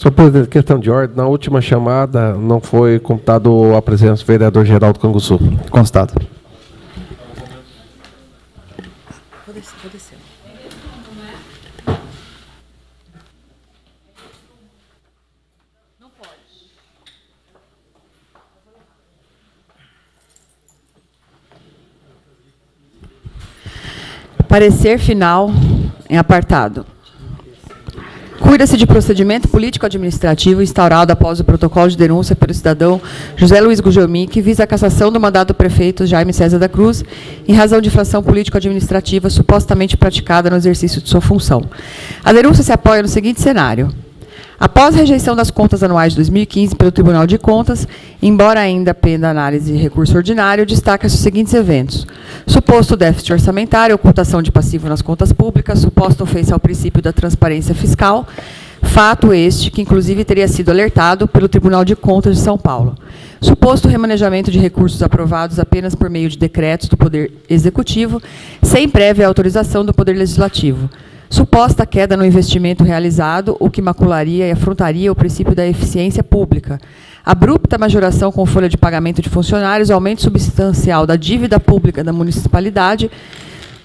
Senhor presidente, questão de ordem. Na última chamada não foi computado a presença do vereador Geraldo Canguçu. Constado. Vou descer. Não pode. Parecer final em apartado. Cuida-se de procedimento político-administrativo instaurado após o protocolo de denúncia pelo cidadão José Luiz Gugelmin, que visa a cassação do mandato do prefeito Jaime César da Cruz, em razão de infração político-administrativa supostamente praticada no exercício de sua função. A denúncia se apoia no seguinte cenário. Após a rejeição das contas anuais de 2015 pelo Tribunal de Contas, embora ainda penda análise de recurso ordinário, destaca-se os seguintes eventos. Suposto déficit orçamentário, ocultação de passivo nas contas públicas, suposta ofensa ao princípio da transparência fiscal, fato este que, inclusive, teria sido alertado pelo Tribunal de Contas de São Paulo. Suposto remanejamento de recursos aprovados apenas por meio de decretos do Poder Executivo, sem prévia autorização do Poder Legislativo. Suposta queda no investimento realizado, o que macularia e afrontaria o princípio da eficiência pública. Abrupta majoração com folha de pagamento de funcionários, aumento substancial da dívida pública da municipalidade,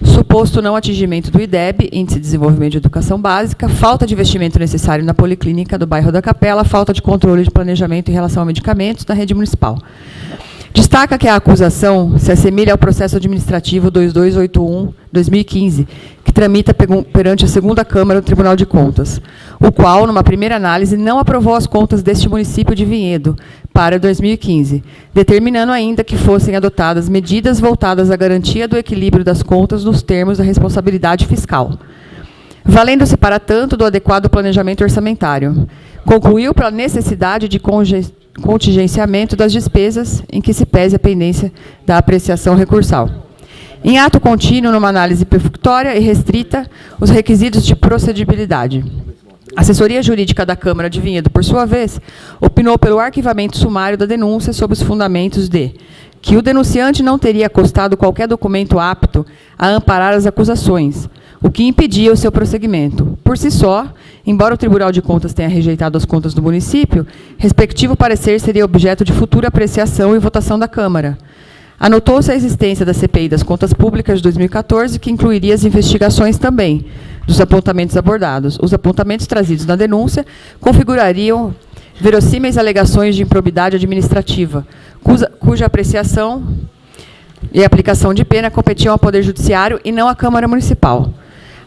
suposto não atingimento do IDEB, Índice de Desenvolvimento de Educação Básica, falta de investimento necessário na Policlínica do bairro da Capela, falta de controle de planejamento em relação a medicamentos na rede municipal. Destaca que a acusação se assemelha ao processo administrativo 2281-2015, que tramita perante a segunda Câmara do Tribunal de Contas, o qual, numa primeira análise, não aprovou as contas deste município de Vinhedo para 2015, determinando ainda que fossem adotadas medidas voltadas à garantia do equilíbrio das contas nos termos da responsabilidade fiscal. Valendo-se, para tanto, do adequado planejamento orçamentário. Concluiu pela necessidade de contingenciamento das despesas em que se pese a pendência da apreciação recursal. Em ato contínuo, numa análise perfunctória e restrita, os requisitos de procedibilidade. A assessoria jurídica da Câmara de Vinhedo, por sua vez, opinou pelo arquivamento sumário da denúncia sob os fundamentos de que o denunciante não teria acostado qualquer documento apto a amparar as acusações, o que impedia o seu prosseguimento. Por si só, embora o Tribunal de Contas tenha rejeitado as contas do município, respectivo parecer seria objeto de futura apreciação e votação da Câmara. Anotou-se a existência da CPI das Contas Públicas de 2014, que incluiria as investigações também dos apontamentos abordados. Os apontamentos trazidos na denúncia configurariam verossímeis alegações de improbidade administrativa, cuja apreciação e aplicação de pena competiam ao Poder Judiciário e não à Câmara Municipal.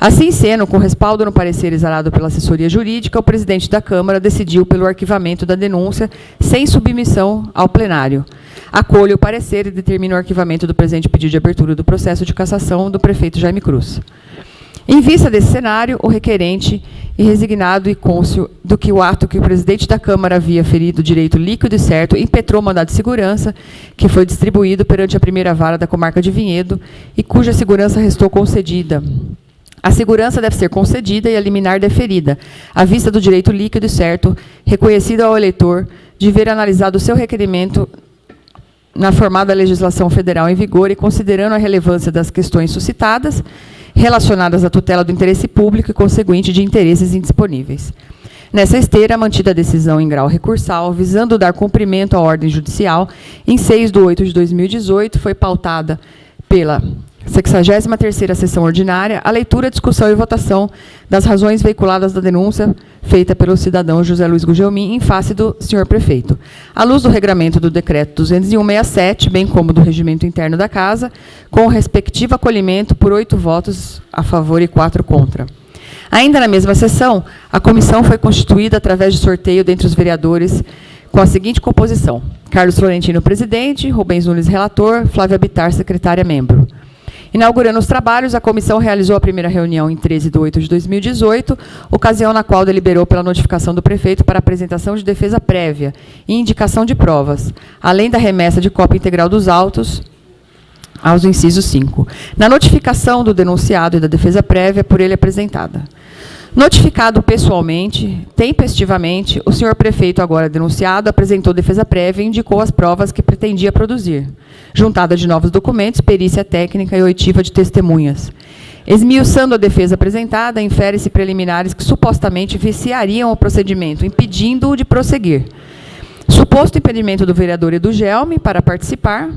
Assim sendo, com respaldo no parecer exarado pela assessoria jurídica, o presidente da Câmara decidiu pelo arquivamento da denúncia sem submissão ao plenário. Acolhe o parecer e determina o arquivamento do presente pedido de abertura do processo de cassação do prefeito Jaime Cruz. Em vista desse cenário, o requerente, e resignado e cônscio do que o ato que o presidente da Câmara havia ferido direito líquido e certo, impetrou mandado de segurança, que foi distribuído perante a primeira vara da comarca de Vinhedo, e cuja segurança restou concedida. A segurança deve ser concedida e a liminar deferida, à vista do direito líquido e certo, reconhecido ao eleitor, de ver analisado o seu requerimento na formada legislação federal em vigor e considerando a relevância das questões suscitadas, relacionadas à tutela do interesse público e conseguinte de interesses indisponíveis. Nessa esteira, mantida a decisão em grau recursal, visando dar cumprimento à ordem judicial, em 6/8/2018, foi pautada pela 63ª Sessão Ordinária a leitura, discussão e votação das razões veiculadas da denúncia feita pelo cidadão José Luiz Gugelmin em face do senhor prefeito, à luz do regramento do decreto 201/67, bem como do regimento interno da Casa, com o respectivo acolhimento por 8 votos a favor e 4 contra. Ainda na mesma sessão, a comissão foi constituída através de sorteio dentre os vereadores com a seguinte composição: Carlos Florentino, presidente; Rubens Nunes, relator; Flávia Bittar, secretária, membro. Inaugurando os trabalhos, a comissão realizou a primeira reunião em 13/8/2018, ocasião na qual deliberou pela notificação do prefeito para apresentação de defesa prévia e indicação de provas, além da remessa de cópia integral dos autos aos incisos 5. Na notificação do denunciado e da defesa prévia por ele apresentada. Notificado pessoalmente, tempestivamente, o senhor prefeito, agora denunciado, apresentou defesa prévia e indicou as provas que pretendia produzir, juntada de novos documentos, perícia técnica e oitiva de testemunhas. Esmiuçando a defesa apresentada, infere-se preliminares que supostamente viciariam o procedimento, impedindo-o de prosseguir. Suposto impedimento do vereador Edu Gelmi para participar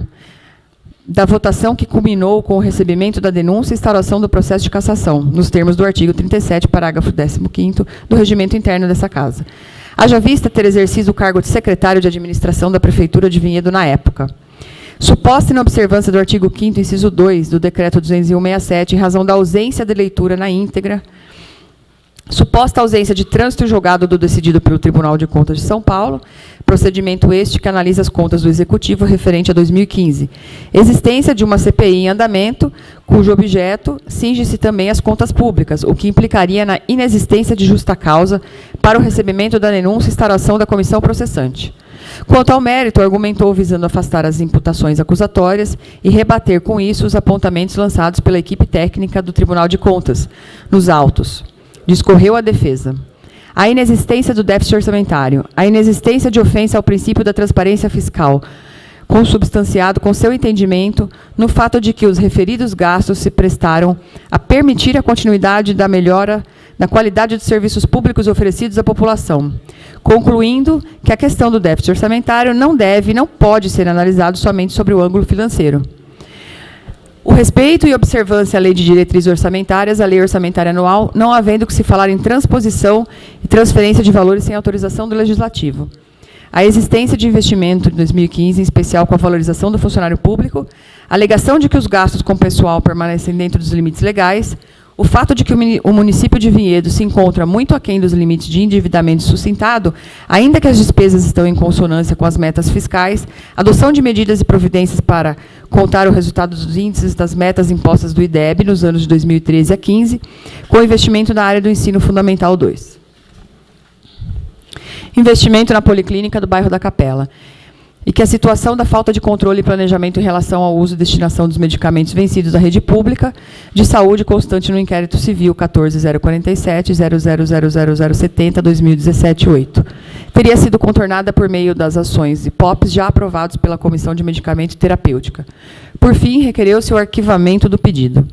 da votação que culminou com o recebimento da denúncia e instauração do processo de cassação, nos termos do artigo 37, parágrafo 15º do regimento interno dessa Casa. Haja vista ter exercido o cargo de secretário de administração da Prefeitura de Vinhedo na época. Suposta inobservância do artigo 5º, inciso 2, do Decreto 201/67, em razão da ausência de leitura na íntegra. Suposta ausência de trânsito julgado do decidido pelo Tribunal de Contas de São Paulo, procedimento este que analisa as contas do Executivo referente a 2015. Existência de uma CPI em andamento, cujo objeto cinge-se também às contas públicas, o que implicaria na inexistência de justa causa para o recebimento da denúncia e instauração da comissão processante. Quanto ao mérito, argumentou visando afastar as imputações acusatórias e rebater com isso os apontamentos lançados pela equipe técnica do Tribunal de Contas, nos autos. Discorreu a defesa. A inexistência do déficit orçamentário, a inexistência de ofensa ao princípio da transparência fiscal, consubstanciado com seu entendimento no fato de que os referidos gastos se prestaram a permitir a continuidade da melhora na qualidade dos serviços públicos oferecidos à população, concluindo que a questão do déficit orçamentário não deve e não pode ser analisado somente sobre o ângulo financeiro. O respeito e observância à Lei de Diretrizes Orçamentárias, à Lei Orçamentária Anual, não havendo que se falar em transposição e transferência de valores sem autorização do Legislativo. A existência de investimento em 2015, em especial com a valorização do funcionário público, a alegação de que os gastos com pessoal permanecem dentro dos limites legais, o fato de que o município de Vinhedo se encontra muito aquém dos limites de endividamento sustentado, ainda que as despesas estão em consonância com as metas fiscais, adoção de medidas e providências para contar o resultado dos índices das metas impostas do IDEB nos anos de 2013 a 2015, com investimento na área do ensino fundamental 2. Investimento na Policlínica do bairro da Capela. E que a situação da falta de controle e planejamento em relação ao uso e destinação dos medicamentos vencidos da rede pública de saúde constante no inquérito civil 14.047.000070/2017-8 teria sido contornada por meio das ações e POPs já aprovados pela Comissão de Medicamento e Terapêutica. Por fim, requereu-se o arquivamento do pedido.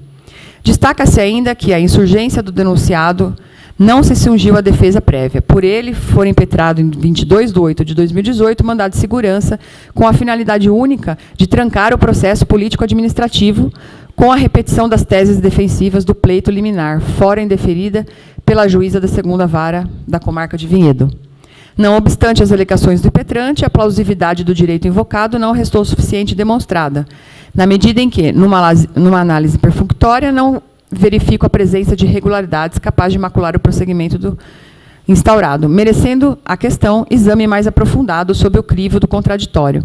Destaca-se ainda que a insurgência do denunciado não se cingiu à defesa prévia. Por ele, foi impetrado em 22/8/2018 mandado de segurança com a finalidade única de trancar o processo político-administrativo com a repetição das teses defensivas do pleito liminar, fora indeferida pela juíza da 2ª Vara da Comarca de Vinhedo. Não obstante as alegações do impetrante, a plausibilidade do direito invocado não restou suficiente demonstrada, na medida em que, numa análise perfunctória, não verifico a presença de irregularidades capazes de macular o prosseguimento do instaurado, merecendo a questão exame mais aprofundado sob o crivo do contraditório.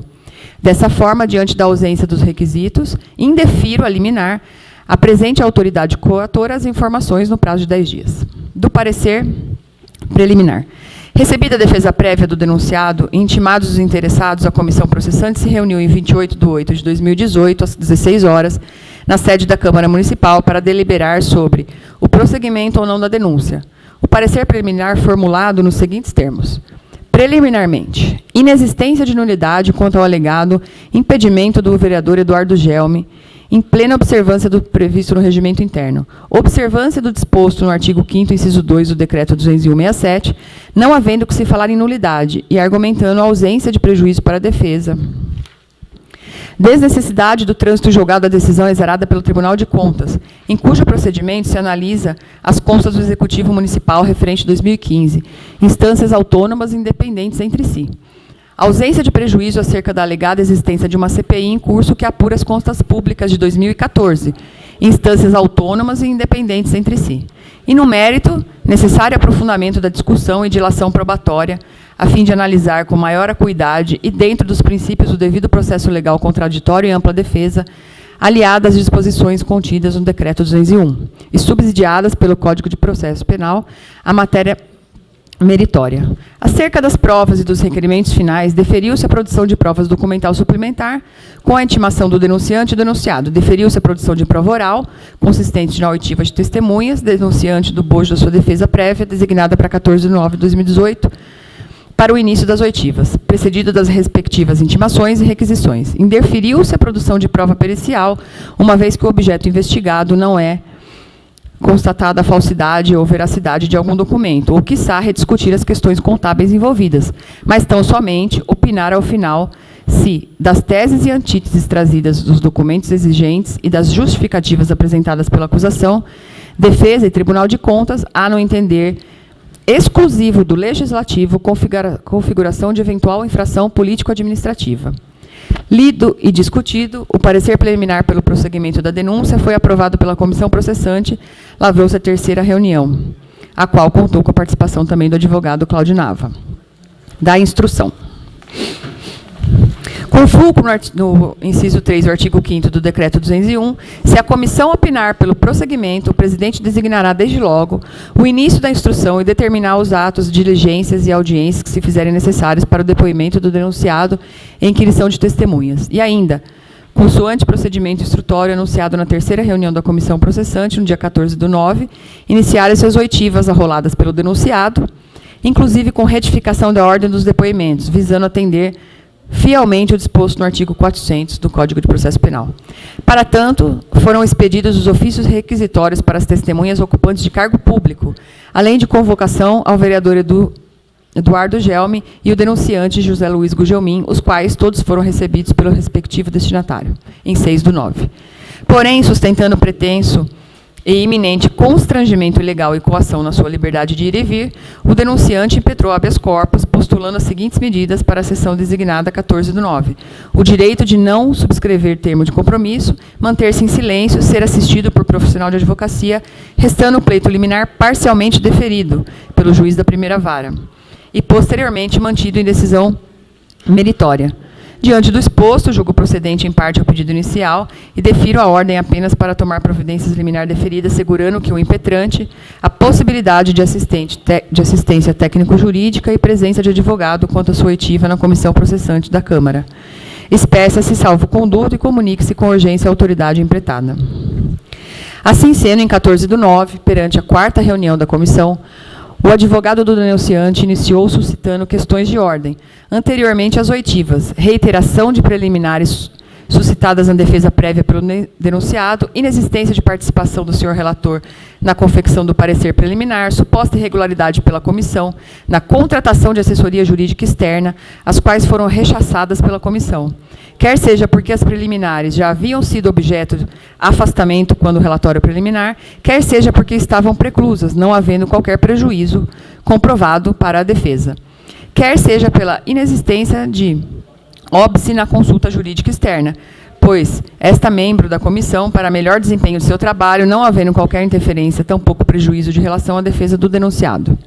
Dessa forma, diante da ausência dos requisitos, indefiro a liminar a presente autoridade coatora as informações no prazo de 10 dias. Do parecer preliminar. Recebida a defesa prévia do denunciado e intimados os interessados, a comissão processante se reuniu em 28/8/2018, às 16 horas, na sede da Câmara Municipal, para deliberar sobre o prosseguimento ou não da denúncia. O parecer preliminar formulado nos seguintes termos. Preliminarmente, inexistência de nulidade quanto ao alegado impedimento do vereador Eduardo Gelmi, em plena observância do previsto no regimento interno. Observância do disposto no artigo 5º, inciso 2 do Decreto 201/67, não havendo que se falar em nulidade e argumentando a ausência de prejuízo para a defesa. Desnecessidade do trânsito julgado à decisão exarada pelo Tribunal de Contas, em cujo procedimento se analisa as contas do Executivo Municipal referente a 2015, instâncias autônomas e independentes entre si. Ausência de prejuízo acerca da alegada existência de uma CPI em curso que apura as contas públicas de 2014, instâncias autônomas e independentes entre si. E, no mérito, necessário aprofundamento da discussão e dilação probatória, a fim de analisar com maior acuidade e dentro dos princípios do devido processo legal contraditório e ampla defesa, aliadas às disposições contidas no Decreto 201 e subsidiadas pelo Código de Processo Penal, a matéria meritória. Acerca das provas e dos requerimentos finais, deferiu-se a produção de provas documental suplementar com a intimação do denunciante e denunciado. Deferiu-se a produção de prova oral, consistente na oitiva de testemunhas, denunciante do bojo da sua defesa prévia, designada para 14/9/2018, para o início das oitivas, precedido das respectivas intimações e requisições. Indeferiu-se a produção de prova pericial, uma vez que o objeto investigado não é constatada a falsidade ou veracidade de algum documento, ou, quiçá, rediscutir as questões contábeis envolvidas, mas tão somente opinar ao final se, das teses e antíteses trazidas dos documentos exigentes e das justificativas apresentadas pela acusação, defesa e Tribunal de Contas, há no entender exclusivo do Legislativo configuração de eventual infração político-administrativa. Lido e discutido, o parecer preliminar pelo prosseguimento da denúncia foi aprovado pela comissão processante, lavrou-se a terceira reunião, a qual contou com a participação também do advogado Cláudio Nava. Da instrução. Com fulcro no inciso 3 do artigo 5º do Decreto 201, se a comissão opinar pelo prosseguimento, o presidente designará desde logo o início da instrução e determinar os atos, diligências e audiências que se fizerem necessários para o depoimento do denunciado em inquirição de testemunhas. E ainda, consoante procedimento instrutório anunciado na terceira reunião da comissão processante, no dia 14/9, iniciarem-se as oitivas arroladas pelo denunciado, inclusive com retificação da ordem dos depoimentos, visando atender fielmente o disposto no artigo 400 do Código de Processo Penal. Para tanto, foram expedidos os ofícios requisitórios para as testemunhas ocupantes de cargo público, além de convocação ao vereador Eduardo Gelme e o denunciante José Luiz Gugelmin, os quais todos foram recebidos pelo respectivo destinatário, em 6/9. Porém, sustentando pretenso e iminente constrangimento ilegal e coação na sua liberdade de ir e vir, o denunciante impetrou habeas corpus, postulando as seguintes medidas para a sessão designada 14/9. O direito de não subscrever termo de compromisso, manter-se em silêncio, ser assistido por profissional de advocacia, restando o pleito liminar parcialmente deferido pelo juiz da primeira vara e, posteriormente, mantido em decisão meritória. Diante do exposto, julgo procedente em parte ao pedido inicial e defiro a ordem apenas para tomar providências liminar deferidas, assegurando que o impetrante a possibilidade de assistência técnico-jurídica e presença de advogado quanto à sua oitiva na comissão processante da Câmara. Espeça-se salvo-conduto e comunique-se com urgência à autoridade impetrada. Assim sendo, em 14/9, perante a quarta reunião da comissão, o advogado do denunciante iniciou suscitando questões de ordem, anteriormente às oitivas, reiteração de preliminares suscitadas na defesa prévia pelo denunciado, inexistência de participação do senhor relator na confecção do parecer preliminar, suposta irregularidade pela comissão, na contratação de assessoria jurídica externa, as quais foram rechaçadas pela comissão. Quer seja porque as preliminares já haviam sido objeto de afastamento quando o relatório preliminar, quer seja porque estavam preclusas, não havendo qualquer prejuízo comprovado para a defesa. Quer seja pela inexistência de óbice na consulta jurídica externa, pois esta membro da comissão, para melhor desempenho de seu trabalho, não havendo qualquer interferência, tampouco prejuízo de relação à defesa do denunciado.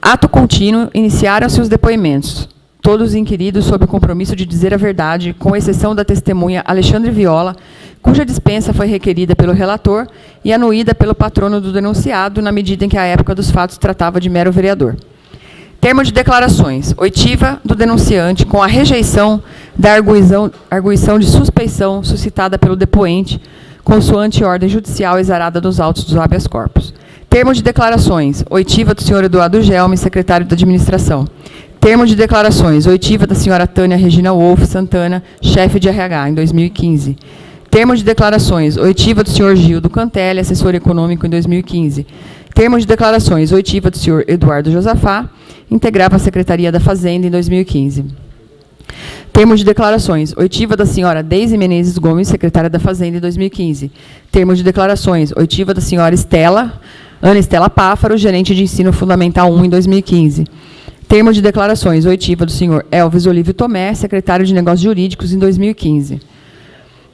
Ato contínuo, iniciaram-se os depoimentos, todos inquiridos sob o compromisso de dizer a verdade, com exceção da testemunha Alexandre Viola, cuja dispensa foi requerida pelo relator e anuída pelo patrono do denunciado, na medida em que a época dos fatos tratava de mero vereador. Termo de declarações. Oitiva do denunciante com a rejeição da arguição de suspeição suscitada pelo depoente, consoante ordem judicial exarada nos autos dos habeas corpus. Termo de declarações. Oitiva do senhor Eduardo Gelme, secretário da Administração. Termo de declarações. Oitiva da senhora Tânia Regina Wolff Santana, chefe de RH, em 2015. Termo de declarações. Oitiva do senhor Gildo Cantelli, assessor econômico, em 2015. Termo de declarações. Oitiva do senhor Eduardo Josafá, integrava a Secretaria da Fazenda, em 2015. Termo de declarações. Oitiva da senhora Deise Menezes Gomes, secretária da Fazenda, em 2015. Termo de declarações. Oitiva da senhora Ana Estela Páfaro, gerente de ensino fundamental 1, em 2015. Termo de declarações. Oitiva do senhor Elvis Olívio Tomé, secretário de Negócios Jurídicos, em 2015.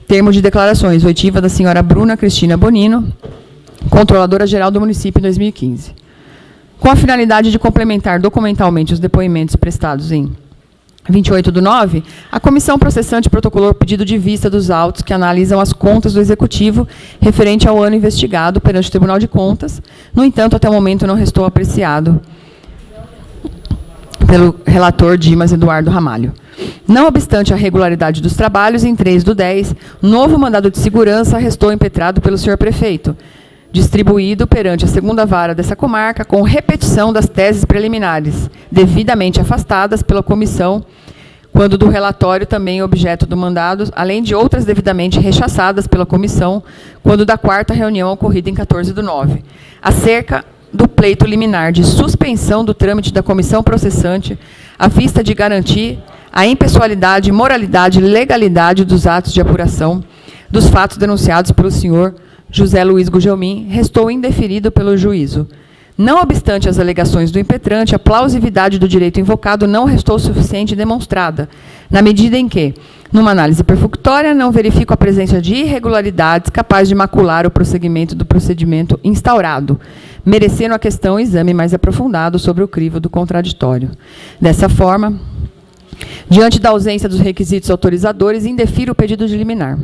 Termo de declarações. Oitiva da senhora Bruna Cristina Bonino, controladora-geral do município, em 2015. Com a finalidade de complementar documentalmente os depoimentos prestados em 28/9, a comissão processante protocolou o pedido de vista dos autos que analisam as contas do Executivo referente ao ano investigado perante o Tribunal de Contas. No entanto, até o momento não restou apreciado pelo relator Dimas Eduardo Ramalho. Não obstante a regularidade dos trabalhos, em 3/10, novo mandado de segurança restou impetrado pelo senhor prefeito, distribuído perante a segunda vara dessa comarca, com repetição das teses preliminares, devidamente afastadas pela comissão, quando do relatório também objeto do mandado, além de outras devidamente rechaçadas pela comissão, quando da quarta reunião ocorrida em 14/9, acerca do pleito liminar de suspensão do trâmite da comissão processante, à vista de garantir a impessoalidade, moralidade e legalidade dos atos de apuração dos fatos denunciados pelo senhor José Luiz Gugelmin, restou indeferido pelo juízo. Não obstante as alegações do impetrante, a plausibilidade do direito invocado não restou suficiente demonstrada, na medida em que, numa análise perfunctória, não verifico a presença de irregularidades capazes de macular o prosseguimento do procedimento instaurado, merecendo a questão exame mais aprofundado sobre o crivo do contraditório. Dessa forma, diante da ausência dos requisitos autorizadores, indefiro o pedido de liminar.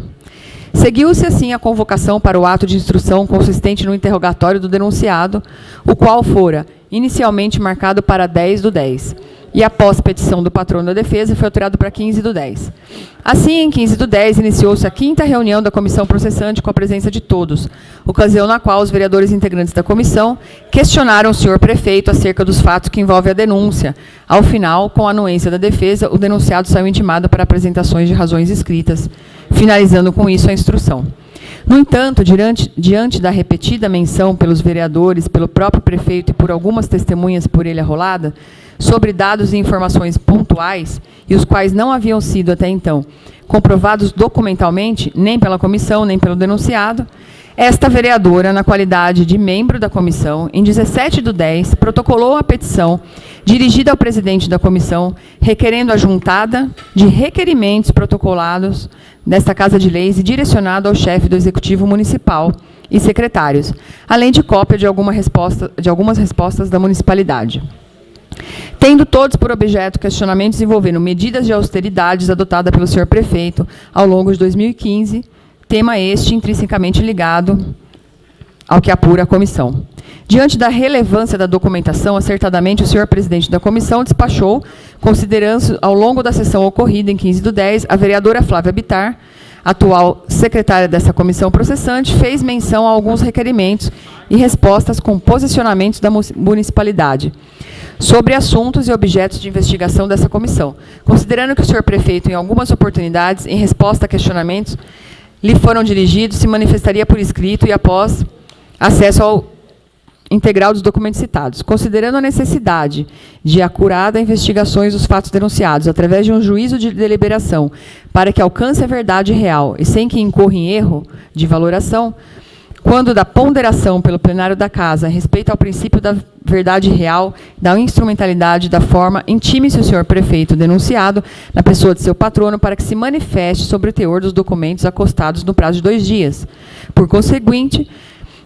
Seguiu-se, assim, a convocação para o ato de instrução consistente no interrogatório do denunciado, o qual fora inicialmente marcado para 10/10, e após petição do patrono da defesa, foi alterado para 15/10. Assim, em 15/10, iniciou-se a 5ª reunião da comissão processante com a presença de todos, ocasião na qual os vereadores integrantes da comissão questionaram o senhor prefeito acerca dos fatos que envolvem a denúncia. Ao final, com a anuência da defesa, o denunciado saiu intimado para apresentações de razões escritas, finalizando com isso a instrução. No entanto, diante da repetida menção pelos vereadores, pelo próprio prefeito e por algumas testemunhas por ele arrolada, sobre dados e informações pontuais, e os quais não haviam sido até então comprovados documentalmente, nem pela comissão, nem pelo denunciado, esta vereadora, na qualidade de membro da comissão, em 17/10, protocolou a petição dirigida ao presidente da comissão, requerendo a juntada de requerimentos protocolados desta Casa de Leis e direcionado ao chefe do Executivo Municipal e secretários, além de cópia de algumas respostas da municipalidade. Tendo todos por objeto questionamentos envolvendo medidas de austeridades adotadas pelo senhor prefeito ao longo de 2015, tema este intrinsecamente ligado ao que apura a comissão. Diante da relevância da documentação, acertadamente o senhor presidente da comissão despachou, considerando ao longo da sessão ocorrida em 15/10, a vereadora Flávia Bittar, atual secretária dessa comissão processante, fez menção a alguns requerimentos e respostas com posicionamentos da municipalidade sobre assuntos e objetos de investigação dessa comissão, considerando que o senhor prefeito, em algumas oportunidades, em resposta a questionamentos, lhe foram dirigidos, se manifestaria por escrito e após acesso ao integral dos documentos citados, considerando a necessidade de acurada investigações dos fatos denunciados, através de um juízo de deliberação, para que alcance a verdade real e sem que incorra em erro de valoração, quando da ponderação pelo plenário da Casa a respeito ao princípio da verdade real, da instrumentalidade da forma, intime-se o senhor prefeito denunciado, na pessoa de seu patrono, para que se manifeste sobre o teor dos documentos acostados no prazo de 2 dias. Por conseguinte,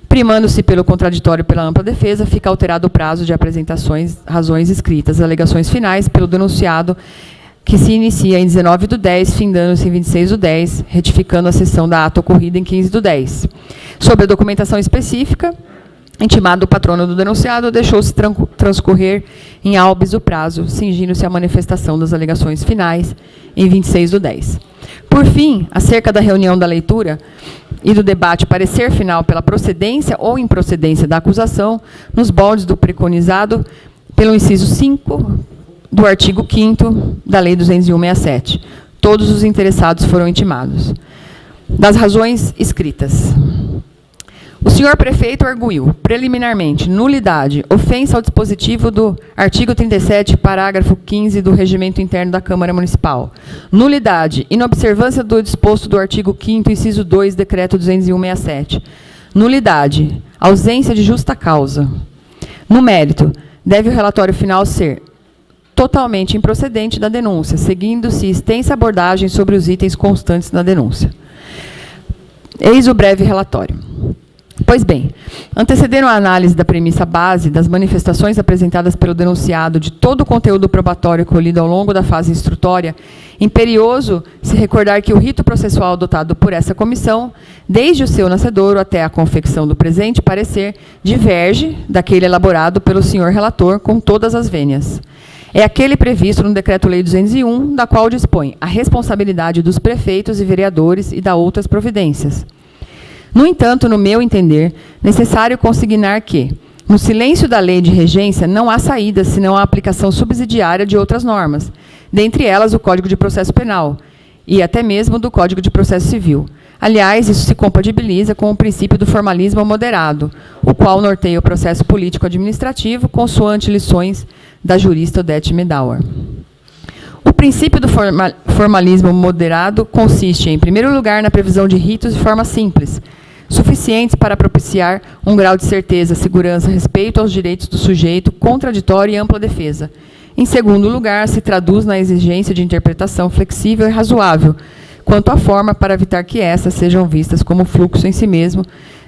primando-se pelo contraditório e pela ampla defesa, fica alterado o prazo de apresentações, razões escritas, alegações finais pelo denunciado, que se inicia em 19/10, findando-se em 26/10, retificando a sessão da ata ocorrida em 15/10. Sobre a documentação específica, intimado o patrono do denunciado, deixou-se transcorrer em albis o prazo, cingindo-se à manifestação das alegações finais em 26/10. Por fim, acerca da reunião da leitura e do debate parecer final pela procedência ou improcedência da acusação, nos moldes do preconizado pelo inciso 5 do artigo 5º da Lei 201/67. Todos os interessados foram intimados. Das razões escritas. O senhor prefeito arguiu, preliminarmente, nulidade, ofensa ao dispositivo do artigo 37, parágrafo 15 do Regimento Interno da Câmara Municipal. Nulidade, inobservância do disposto do artigo 5º, inciso 2, decreto 201/67. Nulidade, ausência de justa causa. No mérito, deve o relatório final ser totalmente improcedente da denúncia, seguindo-se extensa abordagem sobre os itens constantes da denúncia. Eis o breve relatório. Pois bem, antecederam a análise da premissa base das manifestações apresentadas pelo denunciado de todo o conteúdo probatório colhido ao longo da fase instrutória, imperioso se recordar que o rito processual adotado por essa comissão, desde o seu nascedouro até a confecção do presente parecer, diverge daquele elaborado pelo senhor relator com todas as vênias. É aquele previsto no Decreto-Lei 201, da qual dispõe a responsabilidade dos prefeitos e vereadores e da outras providências. No entanto, no meu entender, necessário consignar que, No silêncio da lei de regência, não há saída senão a aplicação subsidiária de outras normas, dentre elas o Código de Processo Penal e até mesmo do Código de Processo Civil. Aliás, isso se compatibiliza com o princípio do formalismo moderado, o qual norteia o processo político-administrativo, consoante lições da jurista Odete Medauer. O princípio do formalismo moderado consiste, em primeiro lugar, na previsão de ritos de forma simples, suficientes para propiciar um grau de certeza, segurança, respeito aos direitos do sujeito, contraditório e ampla defesa. Em segundo lugar, se traduz na exigência de interpretação flexível e razoável, quanto à forma, para evitar que essas sejam vistas como fluxo em si mesmo,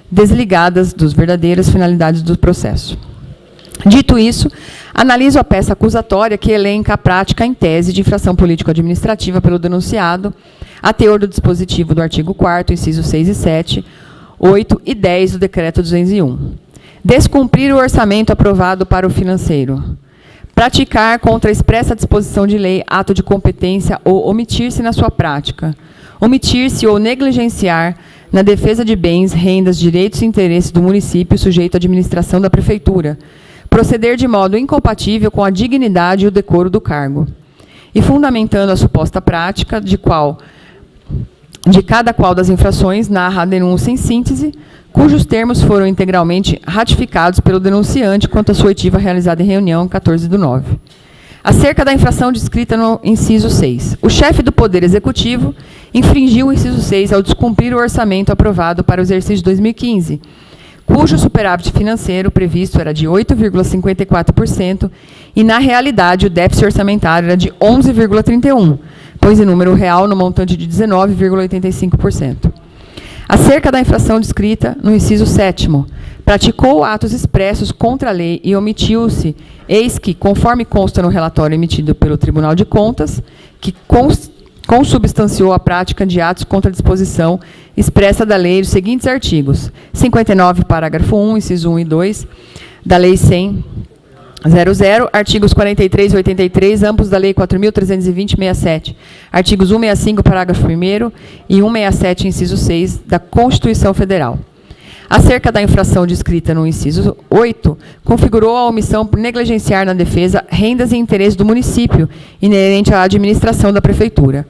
desligadas das verdadeiras finalidades do processo. Dito isso, analiso a peça acusatória que elenca a prática em tese de infração político-administrativa pelo denunciado, a teor do dispositivo do artigo 4º, incisos 6 e 7, 8 e 10 do Decreto 201. Descumprir o orçamento aprovado para o financeiro. Praticar contra a expressa disposição de lei ato de competência ou omitir-se na sua prática. Omitir-se ou negligenciar na defesa de bens, rendas, direitos e interesses do município sujeito à administração da Prefeitura. Proceder de modo incompatível com a dignidade e o decoro do cargo. E fundamentando a suposta prática de cada qual das infrações, narra a denúncia em síntese, cujos termos foram integralmente ratificados pelo denunciante quanto à sua oitiva realizada em reunião 14/9. Acerca da infração descrita no inciso 6. O chefe do Poder Executivo infringiu o inciso 6 ao descumprir o orçamento aprovado para o exercício de 2015, cujo superávit financeiro previsto era de 8,54% e, na realidade, o déficit orçamentário era de 11,31%, pois em número real no montante de 19,85%. Acerca da infração descrita no inciso 7º, praticou atos expressos contra a lei e omitiu-se, eis que, conforme consta no relatório emitido pelo Tribunal de Contas, que consubstanciou a prática de atos contra a disposição expressa da lei dos seguintes artigos: 59, parágrafo 1, inciso 1 e 2, da Lei 100/00, artigos 43 e 83, ambos da Lei 4.320/67, artigos 165, parágrafo 1º e 167, inciso 6, da Constituição Federal. Acerca da infração descrita no inciso 8, configurou a omissão por negligenciar na defesa rendas e interesses do município, inerente à administração da Prefeitura.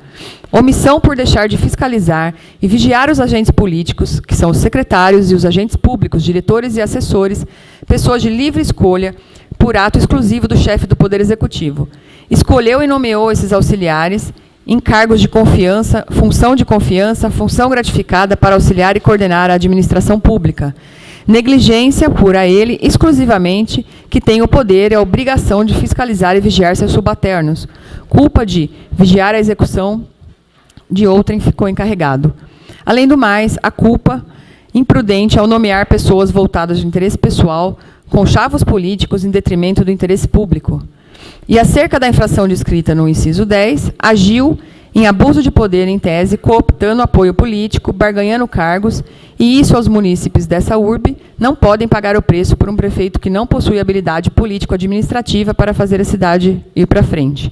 Omissão por deixar de fiscalizar e vigiar os agentes políticos, que são os secretários e os agentes públicos, diretores e assessores, pessoas de livre escolha, por ato exclusivo do chefe do Poder Executivo. Escolheu e nomeou esses auxiliares em cargos de confiança, função gratificada para auxiliar e coordenar a administração pública. Negligência por a ele exclusivamente, que tem o poder e a obrigação de fiscalizar e vigiar seus subalternos. Culpa de vigiar a execução de outrem ficou encarregado. Além do mais, a culpa imprudente ao nomear pessoas voltadas de interesse pessoal, com chavos políticos em detrimento do interesse público. E acerca da infração descrita no inciso 10, agiu em abuso de poder em tese, cooptando apoio político, barganhando cargos, e isso aos munícipes dessa urbe não podem pagar o preço por um prefeito que não possui habilidade político-administrativa para fazer a cidade ir para frente.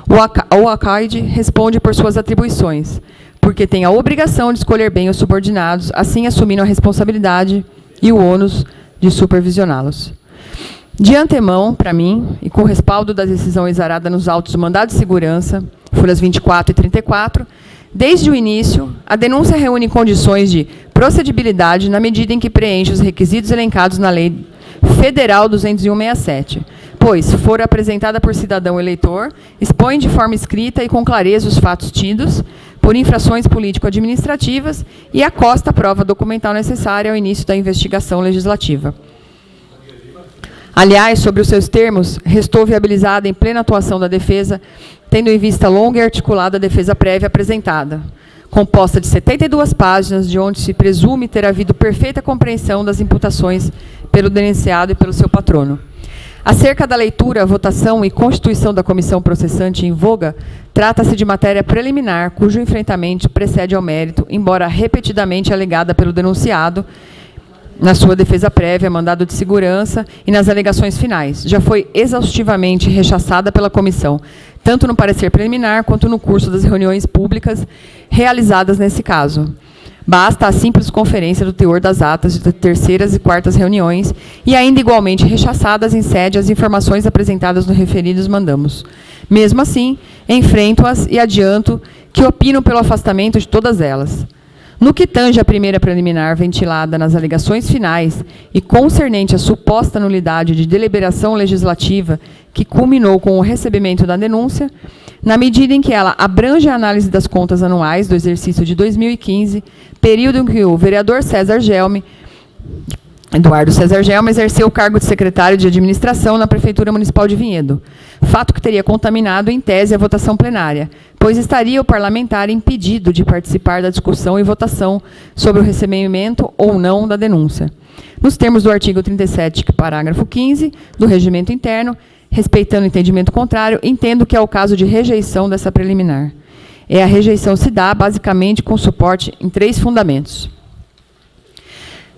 O ACAID responde por suas atribuições, porque tem a obrigação de escolher bem os subordinados, assim assumindo a responsabilidade e o ônus de supervisioná-los. De antemão, para mim, e com respaldo da decisão exarada nos autos do mandado de segurança, folhas 24 e 34, desde o início, a denúncia reúne condições de procedibilidade na medida em que preenche os requisitos elencados na Lei Federal 201/67, pois, se for apresentada por cidadão eleitor, expõe de forma escrita e com clareza os fatos tidos por infrações político-administrativas e acosta a prova documental necessária ao início da investigação legislativa. Aliás, sobre os seus termos, restou viabilizada em plena atuação da defesa, tendo em vista a longa e articulada defesa prévia apresentada, composta de 72 páginas, de onde se presume ter havido perfeita compreensão das imputações pelo denunciado e pelo seu patrono. Acerca da leitura, votação e constituição da comissão processante em voga, trata-se de matéria preliminar, cujo enfrentamento precede ao mérito, embora repetidamente alegada pelo denunciado, na sua defesa prévia, mandado de segurança e nas alegações finais. Já foi exaustivamente rechaçada pela comissão, tanto no parecer preliminar quanto no curso das reuniões públicas realizadas nesse caso. Basta a simples conferência do teor das atas de terceiras e quartas reuniões e ainda igualmente rechaçadas em sede as informações apresentadas no referidos mandamos. Mesmo assim, enfrento-as e adianto que opino pelo afastamento de todas elas. No que tange à primeira preliminar ventilada nas alegações finais e concernente à suposta nulidade de deliberação legislativa que culminou com o recebimento da denúncia, na medida em que ela abrange a análise das contas anuais do exercício de 2015, período em que o vereador Eduardo César Gelme exerceu o cargo de secretário de administração na Prefeitura Municipal de Vinhedo, fato que teria contaminado, em tese, a votação plenária, pois estaria o parlamentar impedido de participar da discussão e votação sobre o recebimento ou não da denúncia. Nos termos do artigo 37, parágrafo 15, do Regimento Interno, respeitando o entendimento contrário, entendo que é o caso de rejeição dessa preliminar. A rejeição se dá, basicamente, com suporte em 3 fundamentos.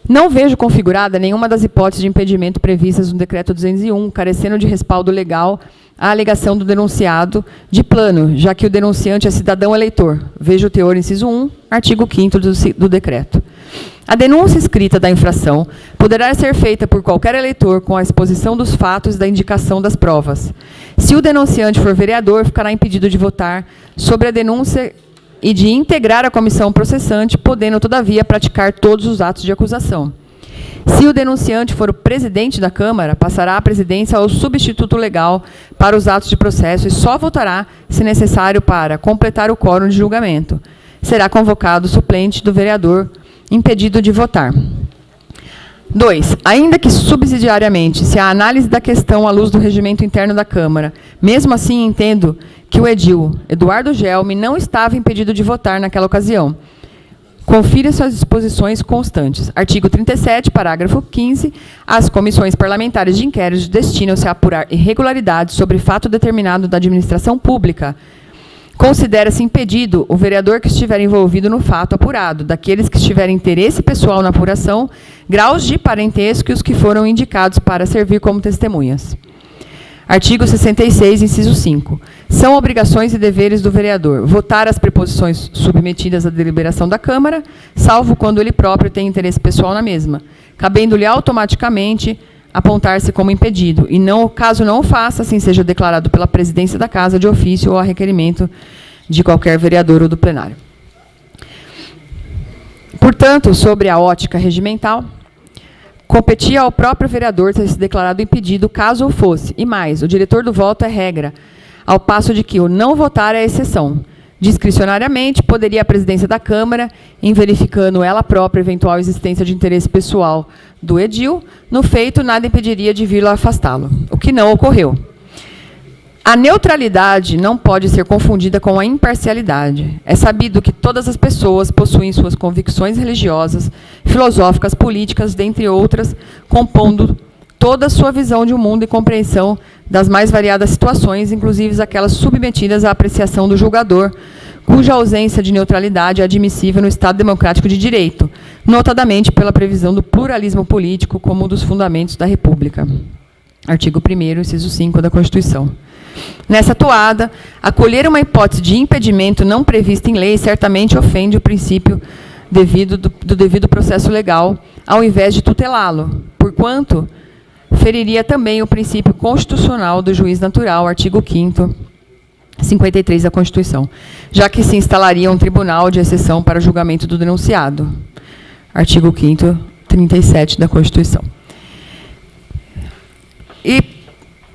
Não vejo configurada nenhuma das hipóteses de impedimento previstas no Decreto 201, carecendo de respaldo legal a alegação do denunciado de plano, já que o denunciante é cidadão eleitor. Veja o teor, inciso 1, artigo 5º do decreto. A denúncia escrita da infração poderá ser feita por qualquer eleitor com a exposição dos fatos e da indicação das provas. Se o denunciante for vereador, ficará impedido de votar sobre a denúncia e de integrar a comissão processante, podendo, todavia, praticar todos os atos de acusação. Se o denunciante for o presidente da Câmara, passará a presidência ao substituto legal para os atos de processo e só votará, se necessário, para completar o quórum de julgamento. Será convocado o suplente do vereador impedido de votar. 2. Ainda que subsidiariamente, se a análise da questão à luz do regimento interno da Câmara, mesmo assim entendo que o edil Eduardo Gelme não estava impedido de votar naquela ocasião. Confira suas disposições constantes. Artigo 37, parágrafo 15. As comissões parlamentares de inquérito destinam-se a apurar irregularidades sobre fato determinado da administração pública. Considera-se impedido o vereador que estiver envolvido no fato apurado, daqueles que tiverem interesse pessoal na apuração, graus de parentesco e os que foram indicados para servir como testemunhas. Artigo 66, inciso 5. São obrigações e deveres do vereador votar as preposições submetidas à deliberação da Câmara, salvo quando ele próprio tem interesse pessoal na mesma, cabendo-lhe automaticamente apontar-se como impedido, e não, caso não o faça, assim seja declarado pela presidência da Casa de ofício ou a requerimento de qualquer vereador ou do plenário. Portanto, sobre a ótica regimental, competia ao próprio vereador ter se declarado impedido, caso o fosse, e mais, o diretor do voto é regra, ao passo de que o não votar é exceção. Discricionariamente, poderia a presidência da Câmara, em verificando ela própria eventual existência de interesse pessoal do edil, no feito, nada impediria de vir afastá-lo, o que não ocorreu. A neutralidade não pode ser confundida com a imparcialidade. É sabido que todas as pessoas possuem suas convicções religiosas, filosóficas, políticas, dentre outras, compondo toda a sua visão de um mundo e compreensão das mais variadas situações, inclusive aquelas submetidas à apreciação do julgador, cuja ausência de neutralidade é admissível no Estado democrático de direito, notadamente pela previsão do pluralismo político como um dos fundamentos da República. Artigo 1º, inciso 5 da Constituição. Nessa toada, acolher uma hipótese de impedimento não prevista em lei certamente ofende o princípio do devido processo legal, ao invés de tutelá-lo, porquanto feriria também o princípio constitucional do juiz natural, artigo 5º, 53 da Constituição, já que se instalaria um tribunal de exceção para julgamento do denunciado, artigo 5º, 37 da Constituição. E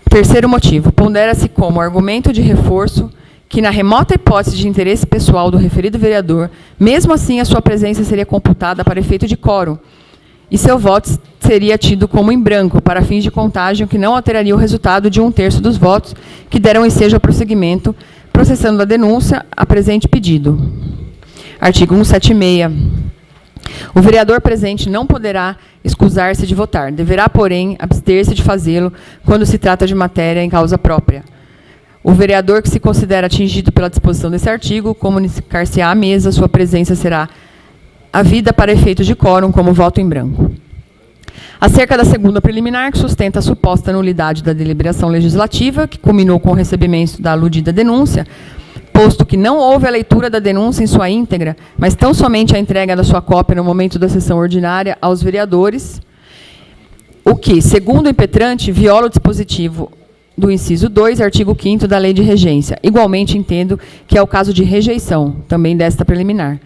terceiro motivo, pondera-se como argumento de reforço que, na remota hipótese de interesse pessoal do referido vereador, mesmo assim a sua presença seria computada para efeito de quórum, e seu voto seria tido como em branco, para fins de contagem, que não alteraria o resultado de 1/3 dos votos que deram ensejo ao prosseguimento, processando a denúncia a presente pedido. Artigo 176. O vereador presente não poderá excusar-se de votar, deverá, porém, abster-se de fazê-lo quando se trata de matéria em causa própria. O vereador que se considera atingido pela disposição desse artigo comunicar-se-á à mesa, sua presença será havida para efeitos de quórum como voto em branco. Acerca da segunda preliminar, que sustenta a suposta nulidade da deliberação legislativa, que culminou com o recebimento da aludida denúncia, posto que não houve a leitura da denúncia em sua íntegra, mas tão somente a entrega da sua cópia no momento da sessão ordinária aos vereadores, o que, segundo o impetrante, viola o dispositivo do inciso 2, artigo 5º da Lei de Regência. Igualmente entendo que é o caso de rejeição, também desta preliminar.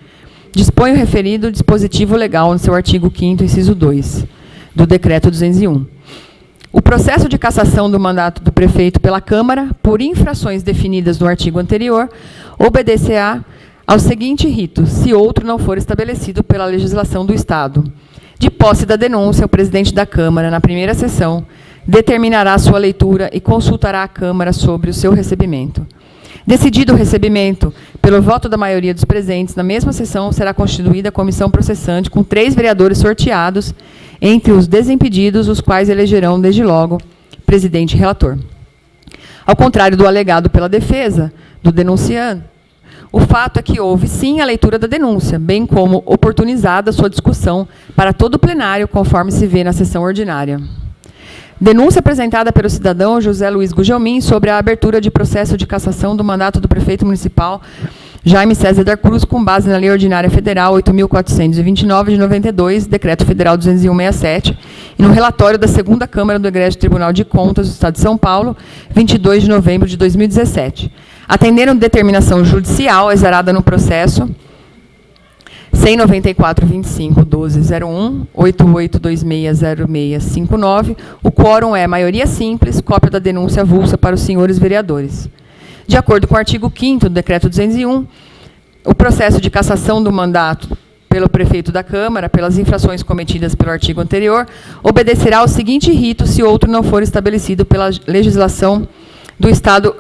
Dispõe o referido dispositivo legal no seu artigo 5º, inciso 2, do Decreto 201. O processo de cassação do mandato do prefeito pela Câmara, por infrações definidas no artigo anterior, obedecerá ao seguinte rito, se outro não for estabelecido pela legislação do Estado. De posse da denúncia, o presidente da Câmara, na primeira sessão, determinará sua leitura e consultará a Câmara sobre o seu recebimento. Decidido o recebimento, pelo voto da maioria dos presentes, na mesma sessão será constituída a comissão processante com 3 vereadores sorteados entre os desimpedidos, os quais elegerão, desde logo, presidente e relator. Ao contrário do alegado pela defesa do denunciante, o fato é que houve, sim, a leitura da denúncia, bem como oportunizada sua discussão para todo o plenário, conforme se vê na sessão ordinária. Denúncia apresentada pelo cidadão José Luiz Gugelmin sobre a abertura de processo de cassação do mandato do prefeito municipal Jaime César da Cruz, com base na Lei Ordinária Federal 8.429 de 92, Decreto Federal 201/67, e no relatório da 2ª Câmara do Egrégio Tribunal de Contas do Estado de São Paulo, 22 de novembro de 2017. Atendendo determinação judicial exarada no processo 194.25.12.01, 88260659, o quórum é maioria simples, cópia da denúncia avulsa para os senhores vereadores. De acordo com o artigo 5º do Decreto 201, o processo de cassação do mandato pelo prefeito da Câmara, pelas infrações cometidas pelo artigo anterior, obedecerá ao seguinte rito, se outro não for estabelecido pela legislação do Estado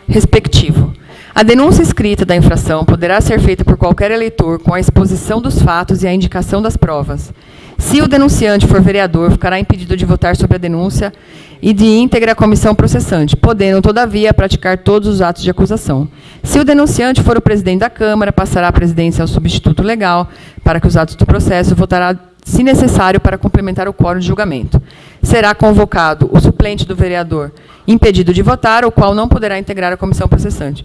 respectivo. A denúncia escrita da infração poderá ser feita por qualquer eleitor com a exposição dos fatos e a indicação das provas. Se o denunciante for vereador, ficará impedido de votar sobre a denúncia e de íntegra a comissão processante, podendo, todavia, praticar todos os atos de acusação. Se o denunciante for o presidente da Câmara, passará a presidência ao substituto legal para que os atos do processo votará, se necessário, para complementar o quórum de julgamento. Será convocado o suplente do vereador impedido de votar, o qual não poderá integrar a comissão processante.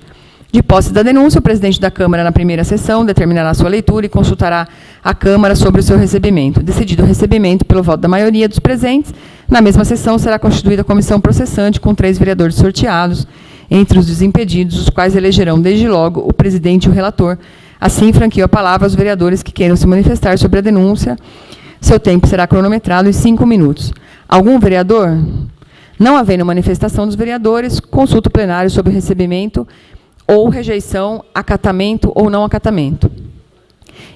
De posse da denúncia, o presidente da Câmara, na primeira sessão, determinará sua leitura e consultará a Câmara sobre o seu recebimento. Decidido o recebimento pelo voto da maioria dos presentes, na mesma sessão será constituída a comissão processante com 3 vereadores sorteados entre os desimpedidos, os quais elegerão, desde logo, o presidente e o relator. Assim, franqueio a palavra aos vereadores que queiram se manifestar sobre a denúncia. Seu tempo será cronometrado em 5 minutos. Algum vereador? Não havendo manifestação dos vereadores, consulta o plenário sobre o recebimento ou rejeição, acatamento ou não acatamento.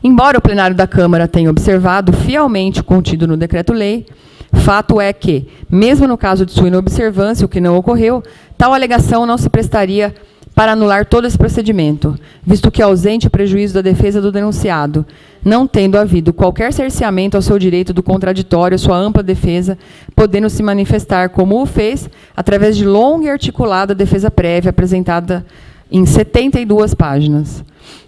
Embora o plenário da Câmara tenha observado fielmente o contido no decreto-lei, fato é que, mesmo no caso de sua inobservância, o que não ocorreu, tal alegação não se prestaria para anular todo esse procedimento, visto que ausente o prejuízo da defesa do denunciado, não tendo havido qualquer cerceamento ao seu direito do contraditório, sua ampla defesa, podendo se manifestar como o fez, através de longa e articulada defesa prévia apresentada em 72 páginas.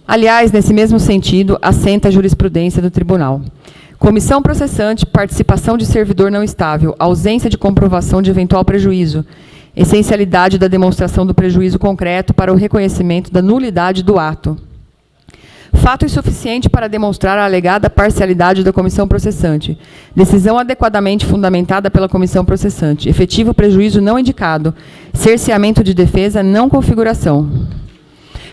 Aliás, nesse mesmo sentido, assenta a jurisprudência do tribunal. Comissão processante, participação de servidor não estável, ausência de comprovação de eventual prejuízo, essencialidade da demonstração do prejuízo concreto para o reconhecimento da nulidade do ato. Fato insuficiente para demonstrar a alegada parcialidade da comissão processante. Decisão adequadamente fundamentada pela comissão processante. Efetivo prejuízo não indicado. Cerceamento de defesa, não configuração.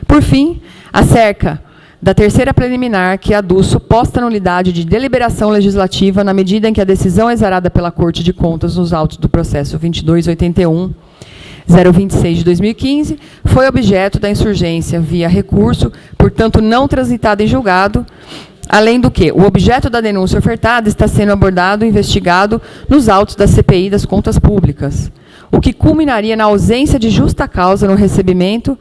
Por fim, acerca da terceira preliminar, que aduz suposta nulidade de deliberação legislativa na medida em que a decisão exarada pela Corte de Contas nos autos do processo 2281/026 de 2015 foi objeto da insurgência via recurso, portanto não transitada em julgado, além do que o objeto da denúncia ofertada está sendo abordado e investigado nos autos da CPI das Contas Públicas, o que culminaria na ausência de justa causa no recebimento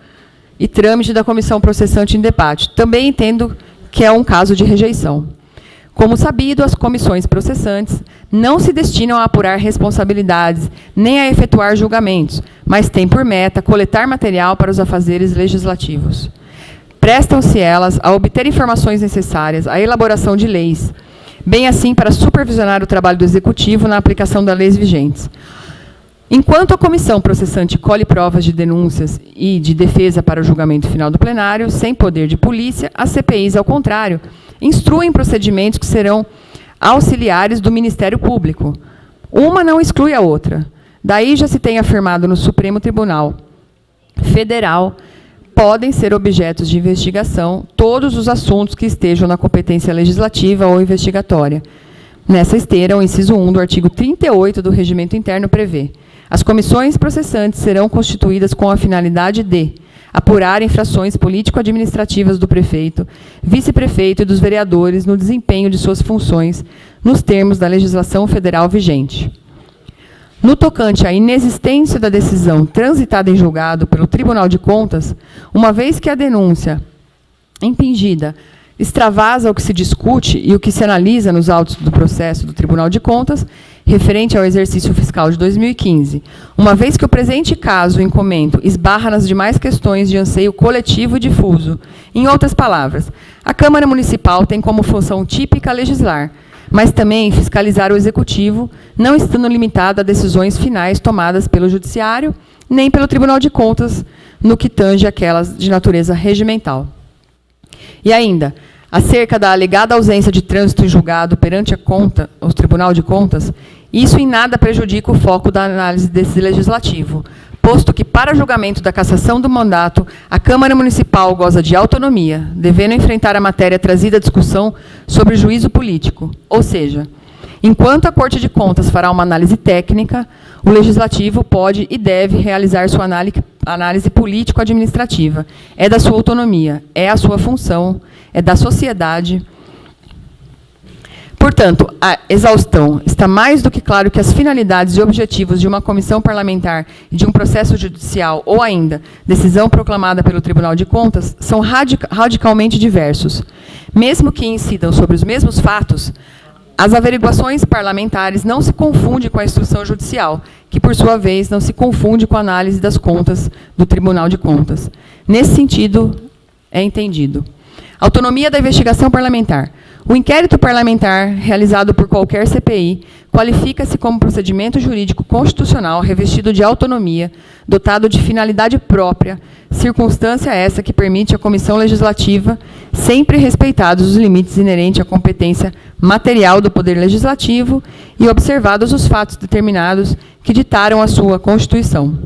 e trâmite da comissão processante em debate. Também entendo que é um caso de rejeição. Como sabido, as comissões processantes não se destinam a apurar responsabilidades, nem a efetuar julgamentos, mas têm por meta coletar material para os afazeres legislativos. Prestam-se elas a obter informações necessárias à elaboração de leis, bem assim para supervisionar o trabalho do Executivo na aplicação das leis vigentes. Enquanto a comissão processante colhe provas de denúncias e de defesa para o julgamento final do plenário, sem poder de polícia, as CPIs, ao contrário, instruem procedimentos que serão auxiliares do Ministério Público. Uma não exclui a outra. Daí já se tem afirmado no Supremo Tribunal Federal, podem ser objetos de investigação todos os assuntos que estejam na competência legislativa ou investigatória. Nessa esteira, o inciso 1 do artigo 38 do Regimento Interno prevê: as comissões processantes serão constituídas com a finalidade de apurar infrações político-administrativas do prefeito, vice-prefeito e dos vereadores no desempenho de suas funções, nos termos da legislação federal vigente. No tocante à inexistência da decisão transitada em julgado pelo Tribunal de Contas, uma vez que a denúncia impingida extravasa o que se discute e o que se analisa nos autos do processo do Tribunal de Contas, referente ao exercício fiscal de 2015, uma vez que o presente caso em comento esbarra nas demais questões de anseio coletivo e difuso. Em outras palavras, a Câmara Municipal tem como função típica legislar, mas também fiscalizar o Executivo, não estando limitada a decisões finais tomadas pelo Judiciário, nem pelo Tribunal de Contas, no que tange aquelas de natureza regimental. E ainda, acerca da alegada ausência de trânsito em julgado perante o Tribunal de Contas, isso em nada prejudica o foco da análise desse legislativo, posto que, para julgamento da cassação do mandato, a Câmara Municipal goza de autonomia, devendo enfrentar a matéria trazida à discussão sobre juízo político. Ou seja, enquanto a Corte de Contas fará uma análise técnica, o Legislativo pode e deve realizar sua análise político-administrativa. É da sua autonomia, é a sua função, é da sociedade. Portanto, a exaustão está mais do que claro que as finalidades e objetivos de uma comissão parlamentar e de um processo judicial, ou ainda, decisão proclamada pelo Tribunal de Contas, são radicalmente diversos. Mesmo que incidam sobre os mesmos fatos, as averiguações parlamentares não se confundem com a instrução judicial, que, por sua vez, não se confunde com a análise das contas do Tribunal de Contas. Nesse sentido, é entendido. Autonomia da investigação parlamentar. O inquérito parlamentar, realizado por qualquer CPI, qualifica-se como procedimento jurídico constitucional revestido de autonomia, dotado de finalidade própria, circunstância essa que permite à Comissão Legislativa, sempre respeitados os limites inerentes à competência material do Poder Legislativo e observados os fatos determinados que ditaram a sua Constituição,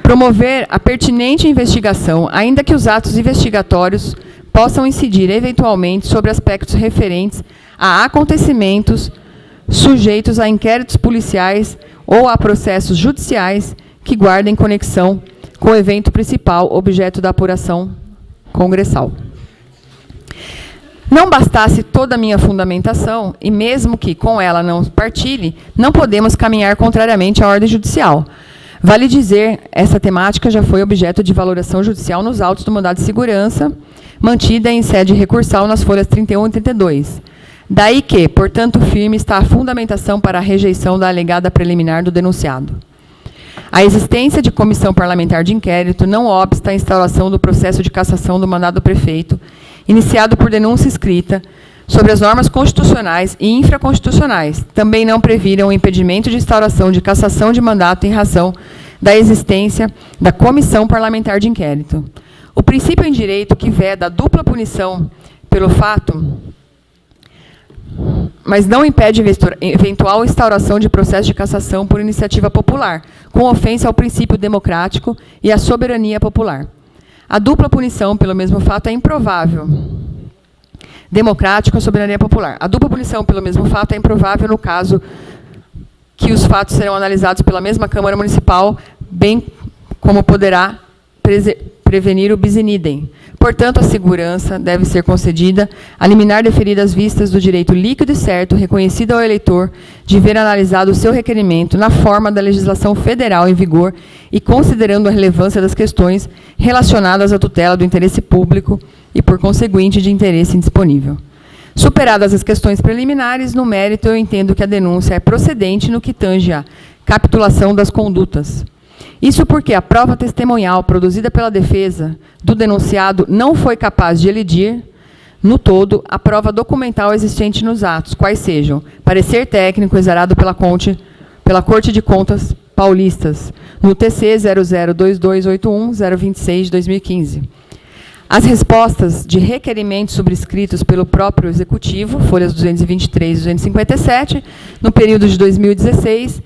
promover a pertinente investigação, ainda que os atos investigatórios possam incidir eventualmente sobre aspectos referentes a acontecimentos sujeitos a inquéritos policiais ou a processos judiciais que guardem conexão com o evento principal objeto da apuração congressal. Não bastasse toda a minha fundamentação, e mesmo que com ela não partilhe, não podemos caminhar contrariamente à ordem judicial. Vale dizer, essa temática já foi objeto de valoração judicial nos autos do mandado de segurança, mantida em sede recursal nas folhas 31 e 32. Daí que, portanto, firme está a fundamentação para a rejeição da alegada preliminar do denunciado. A existência de comissão parlamentar de inquérito não obsta à instauração do processo de cassação do mandado do prefeito, iniciado por denúncia escrita, sobre as normas constitucionais e infraconstitucionais. Também não previram o impedimento de instauração de cassação de mandato em razão da existência da comissão parlamentar de inquérito. O princípio em direito que veda a dupla punição pelo fato, mas não impede eventual instauração de processo de cassação por iniciativa popular, com ofensa ao princípio democrático e à soberania popular. A dupla punição pelo mesmo fato é improvável. Democrático e soberania popular. A dupla punição pelo mesmo fato é improvável no caso que os fatos serão analisados pela mesma Câmara Municipal, bem como poderá prevenir o bis in idem. Portanto, a segurança deve ser concedida a liminar deferida às vistas do direito líquido e certo reconhecido ao eleitor de ver analisado o seu requerimento na forma da legislação federal em vigor e considerando a relevância das questões relacionadas à tutela do interesse público e, por conseguinte, de interesse indisponível. Superadas as questões preliminares, no mérito eu entendo que a denúncia é procedente no que tange à capitulação das condutas. Isso porque a prova testemunhal produzida pela defesa do denunciado não foi capaz de elidir, no todo, a prova documental existente nos atos, quais sejam parecer técnico exarado pela Corte de Contas paulistas, no TC 002281-026-2015. As respostas de requerimentos subscritos pelo próprio Executivo, folhas 223 e 257, no período de 2016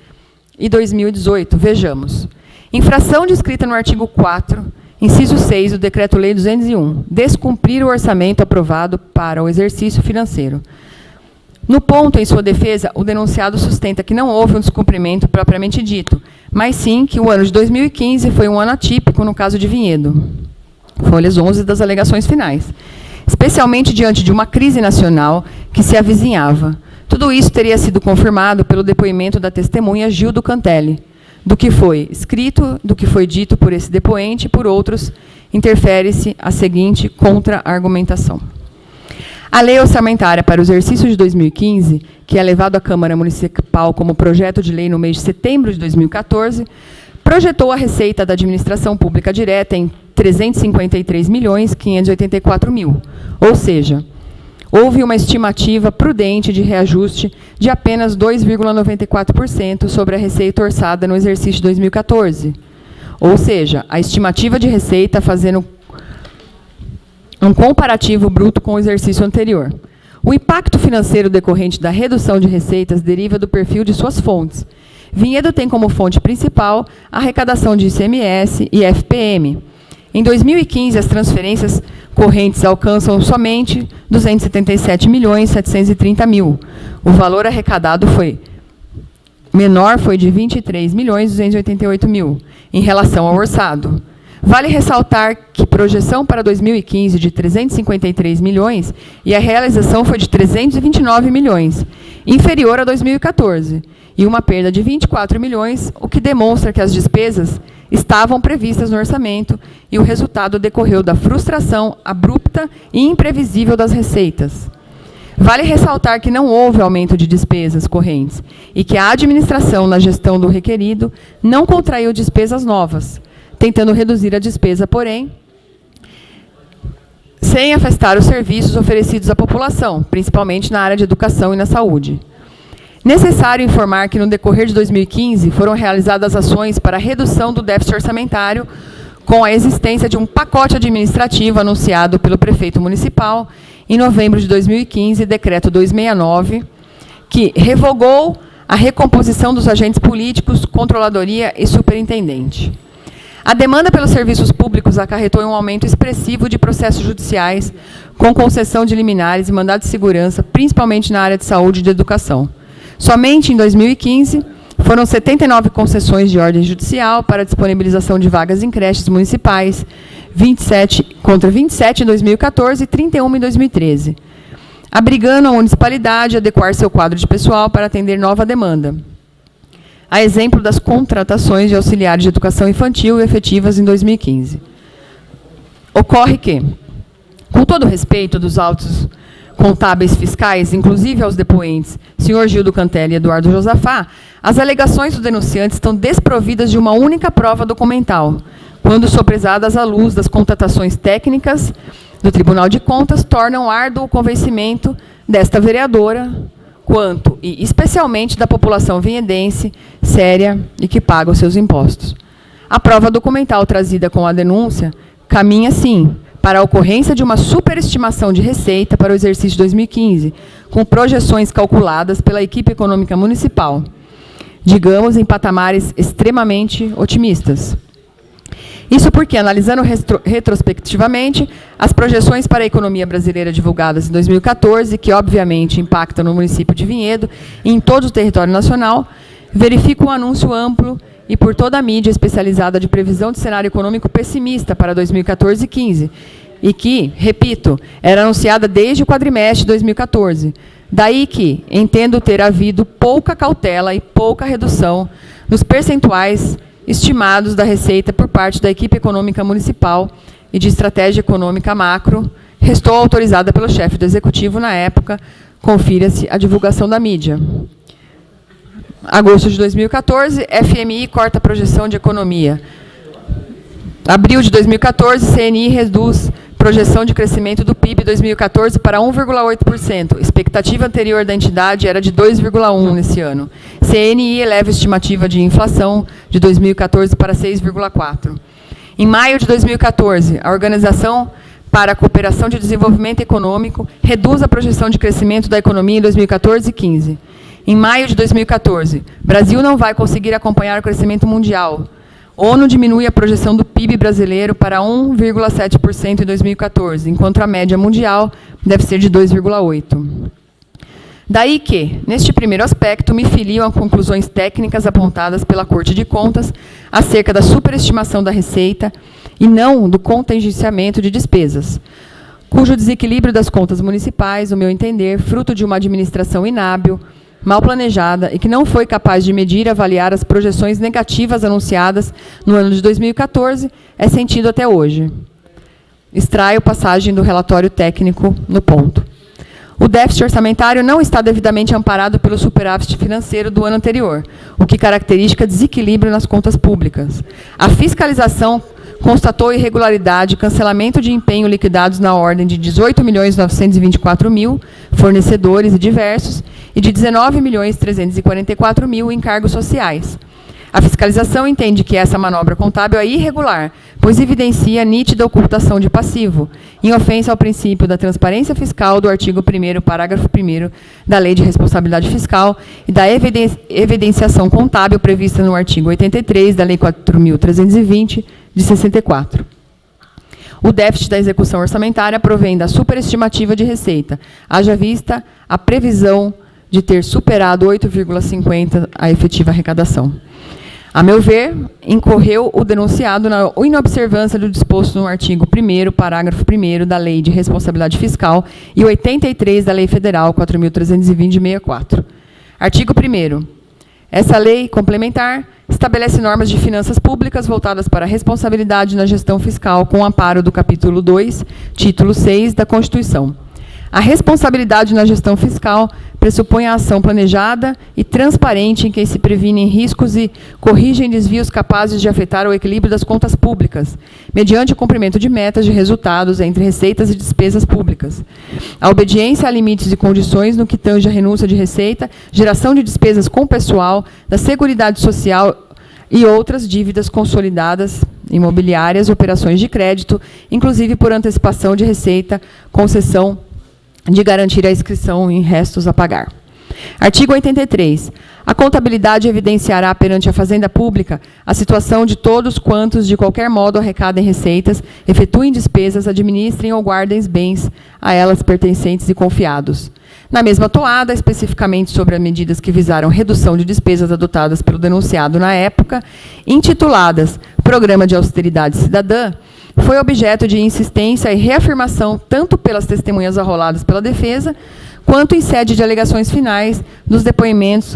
e 2018. Vejamos. Infração descrita no artigo 4, inciso 6 do Decreto-Lei 201. Descumprir o orçamento aprovado para o exercício financeiro. No ponto em sua defesa, o denunciado sustenta que não houve um descumprimento propriamente dito, mas sim que o ano de 2015 foi um ano atípico no caso de Vinhedo. Folhas 11 das alegações finais. Especialmente diante de uma crise nacional que se avizinhava. Tudo isso teria sido confirmado pelo depoimento da testemunha Gildo Cantelli. Do que foi escrito, do que foi dito por esse depoente e por outros, interfere-se a seguinte contra-argumentação. A lei orçamentária para o exercício de 2015, que é levado à Câmara Municipal como projeto de lei no mês de setembro de 2014, projetou a receita da administração pública direta em 353.584.000, ou seja, houve uma estimativa prudente de reajuste de apenas 2,94% sobre a receita orçada no exercício de 2014. Ou seja, a estimativa de receita fazendo um comparativo bruto com o exercício anterior. O impacto financeiro decorrente da redução de receitas deriva do perfil de suas fontes. Vinhedo tem como fonte principal a arrecadação de ICMS e FPM. Em 2015, as transferências correntes alcançam somente R$ 277.730.000. O valor arrecadado menor foi de R$ 23.288.000, em relação ao orçado. Vale ressaltar que projeção para 2015 de 353 milhões e a realização foi de 329 milhões, inferior a 2014, e uma perda de 24 milhões, o que demonstra que as despesas estavam previstas no orçamento e o resultado decorreu da frustração abrupta e imprevisível das receitas. Vale ressaltar que não houve aumento de despesas correntes e que a administração, na gestão do requerido, não contraiu despesas novas, tentando reduzir a despesa, porém, sem afastar os serviços oferecidos à população, principalmente na área de educação e na saúde. Necessário informar que, no decorrer de 2015, foram realizadas ações para a redução do déficit orçamentário, com a existência de um pacote administrativo anunciado pelo prefeito municipal em novembro de 2015, Decreto 269, que revogou a recomposição dos agentes políticos, controladoria e superintendente. A demanda pelos serviços públicos acarretou em um aumento expressivo de processos judiciais, com concessão de liminares e mandado de segurança, principalmente na área de saúde e de educação. Somente em 2015, foram 79 concessões de ordem judicial para disponibilização de vagas em creches municipais, 27 contra 27 em 2014 e 31 em 2013, abrigando a municipalidade a adequar seu quadro de pessoal para atender nova demanda. A exemplo das contratações de auxiliares de educação infantil efetivas em 2015. Ocorre que, com todo o respeito dos autos contábeis fiscais, inclusive aos depoentes, senhor Gildo Cantelli e Eduardo Josafá, as alegações dos denunciantes estão desprovidas de uma única prova documental, quando sopresadas à luz das contratações técnicas do Tribunal de Contas, tornam árduo o convencimento desta vereadora, quanto, e especialmente, da população vinhedense, séria e que paga os seus impostos. A prova documental trazida com a denúncia caminha, sim, para a ocorrência de uma superestimação de receita para o exercício 2015, com projeções calculadas pela equipe econômica municipal, digamos, em patamares extremamente otimistas. Isso porque, analisando retrospectivamente, as projeções para a economia brasileira divulgadas em 2014, que obviamente impactam no município de Vinhedo e em todo o território nacional, verificam um anúncio amplo e por toda a mídia especializada de previsão de cenário econômico pessimista para 2014 e 2015, e que, repito, era anunciada desde o quadrimestre de 2014. Daí que entendo ter havido pouca cautela e pouca redução nos percentuais estimados da receita por parte da equipe econômica municipal e de estratégia econômica macro, restou autorizada pelo chefe do executivo na época, confira-se a divulgação da mídia. Agosto de 2014, FMI corta a projeção de economia. Abril de 2014, CNI reduz projeção de crescimento do PIB 2014 para 1,8%. Expectativa anterior da entidade era de 2,1% nesse ano. CNI eleva a estimativa de inflação de 2014 para 6,4%. Em maio de 2014, a Organização para a Cooperação de Desenvolvimento Econômico reduz a projeção de crescimento da economia em 2014 e 2015. Em maio de 2014, Brasil não vai conseguir acompanhar o crescimento mundial. ONU diminui a projeção do PIB brasileiro para 1,7% em 2014, enquanto a média mundial deve ser de 2,8%. Daí que, neste primeiro aspecto, me filio a conclusões técnicas apontadas pela Corte de Contas acerca da superestimação da receita e não do contingenciamento de despesas, cujo desequilíbrio das contas municipais, no meu entender, fruto de uma administração inábil, mal planejada e que não foi capaz de medir e avaliar as projeções negativas anunciadas no ano de 2014, é sentido até hoje. Extraio passagem do relatório técnico no ponto. O déficit orçamentário não está devidamente amparado pelo superávit financeiro do ano anterior, o que caracteriza desequilíbrio nas contas públicas. A fiscalização constatou irregularidade e cancelamento de empenho liquidados na ordem de 18.924.000 fornecedores e diversos e de 19.344.000 encargos sociais. A fiscalização entende que essa manobra contábil é irregular, pois evidencia nítida ocultação de passivo, em ofensa ao princípio da transparência fiscal do artigo 1º, parágrafo 1º da Lei de Responsabilidade Fiscal e da evidenciação contábil prevista no artigo 83 da Lei 4.320, de 64. O déficit da execução orçamentária provém da superestimativa de receita, haja vista a previsão de ter superado 8,50% a efetiva arrecadação. A meu ver, incorreu o denunciado na inobservância do disposto no artigo 1º, parágrafo 1º da Lei de Responsabilidade Fiscal e 83 da Lei Federal 4.320 de 64. Artigo 1º. Essa lei complementar estabelece normas de finanças públicas voltadas para a responsabilidade na gestão fiscal com amparo do capítulo 2, título 6 da Constituição. A responsabilidade na gestão fiscal pressupõe a ação planejada e transparente em que se previnem riscos e corrigem desvios capazes de afetar o equilíbrio das contas públicas, mediante o cumprimento de metas de resultados entre receitas e despesas públicas. A obediência a limites e condições no que tange a renúncia de receita, geração de despesas com pessoal, da Seguridade Social e outras dívidas consolidadas, imobiliárias, operações de crédito, inclusive por antecipação de receita, concessão de garantir a inscrição em restos a pagar. Artigo 83. A contabilidade evidenciará perante a Fazenda Pública a situação de todos quantos, de qualquer modo, arrecadem receitas, efetuem despesas, administrem ou guardem bens a elas pertencentes e confiados. Na mesma toada, especificamente sobre as medidas que visaram redução de despesas adotadas pelo denunciado na época, intituladas Programa de Austeridade Cidadã, foi objeto de insistência e reafirmação tanto pelas testemunhas arroladas pela defesa, quanto em sede de alegações finais dos depoimentos,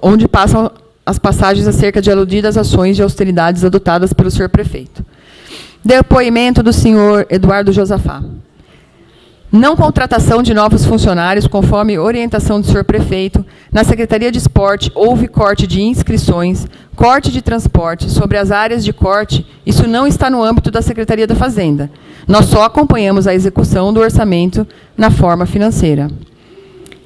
onde passam as passagens acerca de aludidas ações de austeridades adotadas pelo senhor prefeito. Depoimento do senhor Eduardo Josafá. Não contratação de novos funcionários, conforme orientação do senhor prefeito, na Secretaria de Esporte houve corte de inscrições, corte de transporte. Sobre as áreas de corte, isso não está no âmbito da Secretaria da Fazenda. Nós só acompanhamos a execução do orçamento na forma financeira.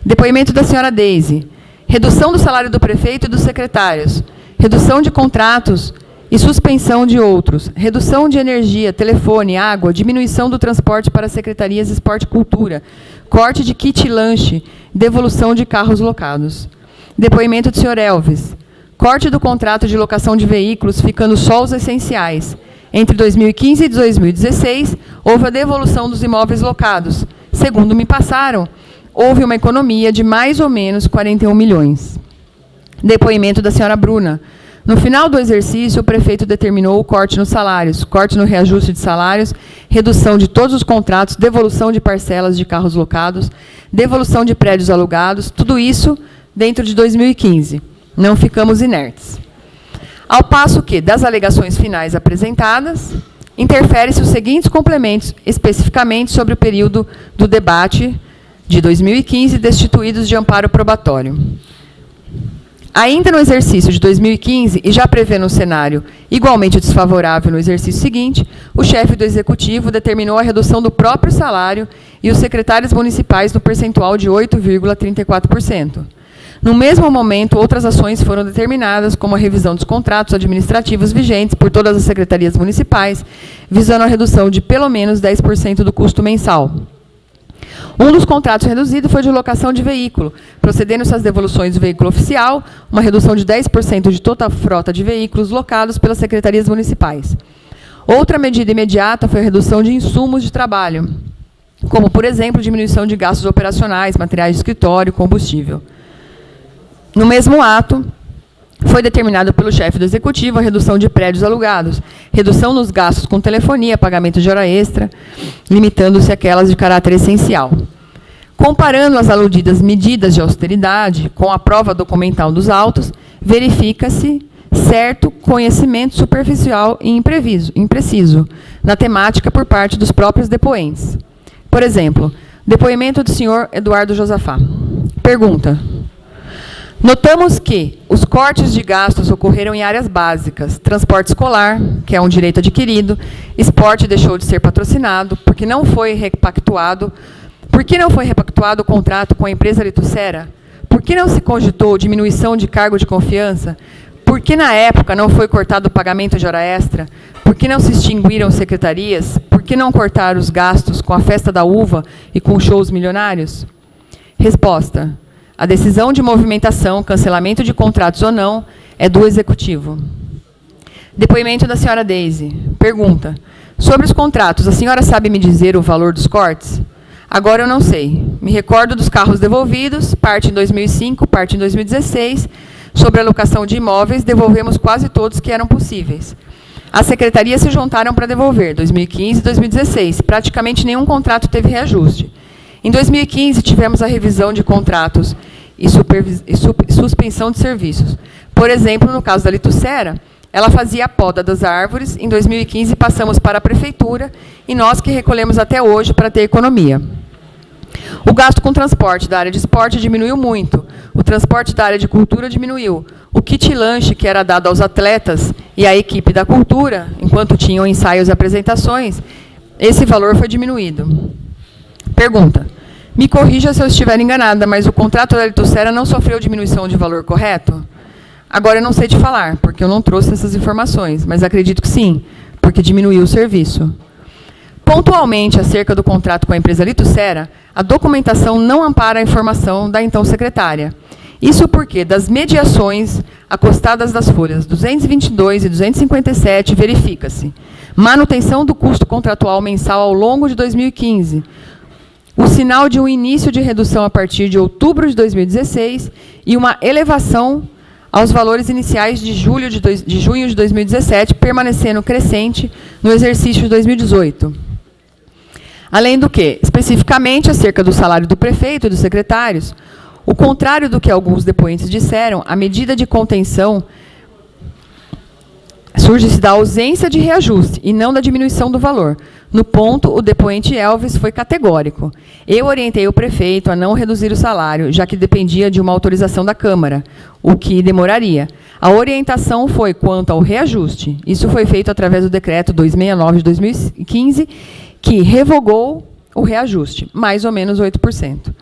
Depoimento da senhora Deise. Redução do salário do prefeito e dos secretários. Redução de contratos e suspensão de outros, redução de energia, telefone, água, diminuição do transporte para secretarias de Esporte e Cultura, corte de kit lanche, devolução de carros locados. Depoimento do senhor Elvis. Corte do contrato de locação de veículos, ficando só os essenciais. Entre 2015 e 2016, houve a devolução dos imóveis locados. Segundo me passaram, houve uma economia de mais ou menos 41 milhões. Depoimento da senhora Bruna. No final do exercício, o prefeito determinou o corte nos salários, corte no reajuste de salários, redução de todos os contratos, devolução de parcelas de carros locados, devolução de prédios alugados, tudo isso dentro de 2015. Não ficamos inertes. Ao passo que, das alegações finais apresentadas, interfere-se os seguintes complementos, especificamente sobre o período do debate de 2015, destituídos de amparo probatório. Ainda no exercício de 2015, e já prevendo um cenário igualmente desfavorável no exercício seguinte, o chefe do Executivo determinou a redução do próprio salário e os secretários municipais no percentual de 8,34%. No mesmo momento, outras ações foram determinadas, como a revisão dos contratos administrativos vigentes por todas as secretarias municipais, visando a redução de pelo menos 10% do custo mensal. Um dos contratos reduzidos foi de locação de veículo, procedendo-se às devoluções do veículo oficial, uma redução de 10% de toda a frota de veículos locados pelas secretarias municipais. Outra medida imediata foi a redução de insumos de trabalho, como, por exemplo, diminuição de gastos operacionais, materiais de escritório, combustível. No mesmo ato, foi determinado pelo chefe do Executivo a redução de prédios alugados, redução nos gastos com telefonia, pagamento de hora extra, limitando-se àquelas de caráter essencial. Comparando as aludidas medidas de austeridade com a prova documental dos autos, verifica-se certo conhecimento superficial e impreciso na temática por parte dos próprios depoentes. Por exemplo, depoimento do senhor Eduardo Josafá. Pergunta: notamos que os cortes de gastos ocorreram em áreas básicas, transporte escolar, que é um direito adquirido, esporte deixou de ser patrocinado, porque não foi repactuado o contrato com a empresa Litucera? Por que não se cogitou diminuição de cargo de confiança? Por que na época não foi cortado o pagamento de hora extra? Por que não se extinguiram secretarias? Por que não cortaram os gastos com a festa da uva e com shows milionários? Resposta: a decisão de movimentação, cancelamento de contratos ou não, é do Executivo. Depoimento da senhora Deise. Pergunta: sobre os contratos, a senhora sabe me dizer o valor dos cortes? Agora eu não sei. Me recordo dos carros devolvidos, parte em 2005, parte em 2016. Sobre a locação de imóveis, devolvemos quase todos que eram possíveis. As secretarias se juntaram para devolver, 2015 e 2016. Praticamente nenhum contrato teve reajuste. Em 2015, tivemos a revisão de contratos e suspensão de serviços. Por exemplo, no caso da Litucera, ela fazia a poda das árvores. Em 2015, passamos para a prefeitura e nós que recolhemos até hoje para ter economia. O gasto com transporte da área de esporte diminuiu muito. O transporte da área de cultura diminuiu. O kit lanche que era dado aos atletas e à equipe da cultura, enquanto tinham ensaios e apresentações, esse valor foi diminuído. Pergunta: me corrija se eu estiver enganada, mas o contrato da Litucera não sofreu diminuição de valor, correto? Agora eu não sei te falar, porque eu não trouxe essas informações, mas acredito que sim, porque diminuiu o serviço. Pontualmente, acerca do contrato com a empresa Litucera, a documentação não ampara a informação da então secretária. Isso porque, das mediações acostadas das folhas 222 e 257, verifica-se manutenção do custo contratual mensal ao longo de 2015, o sinal de um início de redução a partir de outubro de 2016 e uma elevação aos valores iniciais de junho de 2017, permanecendo crescente no exercício de 2018. Além do que, especificamente acerca do salário do prefeito e dos secretários, o contrário do que alguns depoentes disseram, a medida de contenção surge-se da ausência de reajuste e não da diminuição do valor. No ponto, o depoente Elvis foi categórico. Eu orientei o prefeito a não reduzir o salário, já que dependia de uma autorização da Câmara, o que demoraria. A orientação foi quanto ao reajuste. Isso foi feito através do decreto 269 de 2015, que revogou o reajuste, mais ou menos 8%.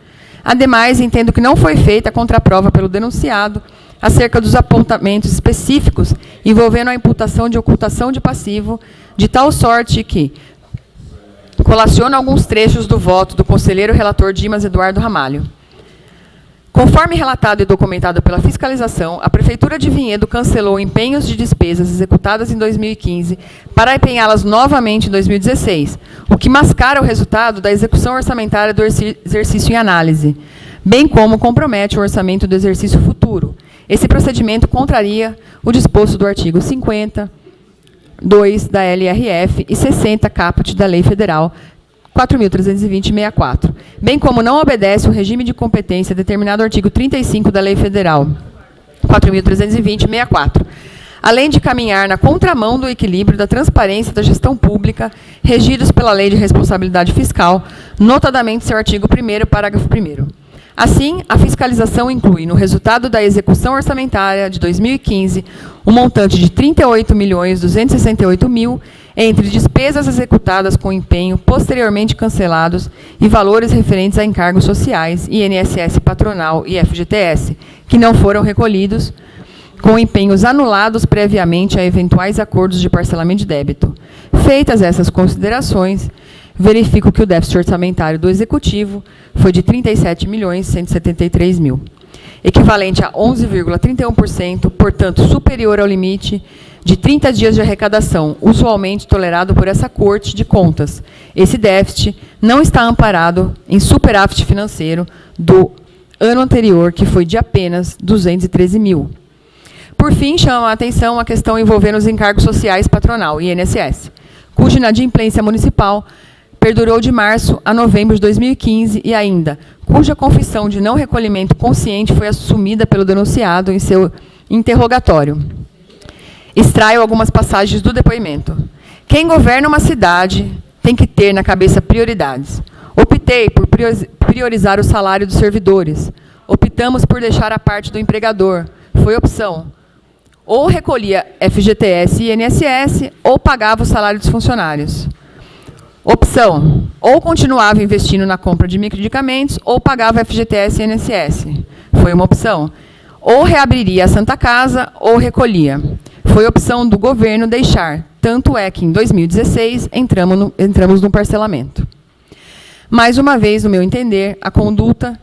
Ademais, entendo que não foi feita a contraprova pelo denunciado acerca dos apontamentos específicos envolvendo a imputação de ocultação de passivo, de tal sorte que colaciona alguns trechos do voto do conselheiro relator Dimas Eduardo Ramalho. Conforme relatado e documentado pela fiscalização, a Prefeitura de Vinhedo cancelou empenhos de despesas executadas em 2015 para empenhá-las novamente em 2016, o que mascara o resultado da execução orçamentária do exercício em análise, bem como compromete o orçamento do exercício futuro. Esse procedimento contraria o disposto do artigo 50, 2 da LRF e 60 caput da Lei Federal 4.320/64, bem como não obedece o regime de competência determinado no artigo 35 da Lei Federal 4.320/64, além de caminhar na contramão do equilíbrio da transparência da gestão pública, regidos pela Lei de Responsabilidade Fiscal, notadamente seu artigo 1º, parágrafo 1º. Assim, a fiscalização inclui, no resultado da execução orçamentária de 2015, um montante de R$ 38.268.000 entre despesas executadas com empenho posteriormente cancelados e valores referentes a encargos sociais, INSS patronal e FGTS, que não foram recolhidos, com empenhos anulados previamente a eventuais acordos de parcelamento de débito. Feitas essas considerações, verifico que o déficit orçamentário do Executivo foi de R$ 37.173.000, equivalente a 11,31%, portanto, superior ao limite de 30 dias de arrecadação, usualmente tolerado por essa Corte de Contas. Esse déficit não está amparado em superávit financeiro do ano anterior, que foi de apenas R$ 213.000. Por fim, chama a atenção a questão envolvendo os encargos sociais patronal, INSS, cuja inadimplência municipal perdurou de março a novembro de 2015 e ainda, cuja confissão de não recolhimento consciente foi assumida pelo denunciado em seu interrogatório. Extraio algumas passagens do depoimento. Quem governa uma cidade tem que ter na cabeça prioridades. Optei por priorizar o salário dos servidores. Optamos por deixar a parte do empregador. Foi opção. Ou recolhia FGTS e INSS, ou pagava o salário dos funcionários. Opção. Ou continuava investindo na compra de microdicamentos, ou pagava FGTS e INSS. Foi uma opção. Ou reabriria a Santa Casa, ou recolhia. Foi opção do governo deixar. Tanto é que, em 2016, entramos no parcelamento. Mais uma vez, no meu entender, a conduta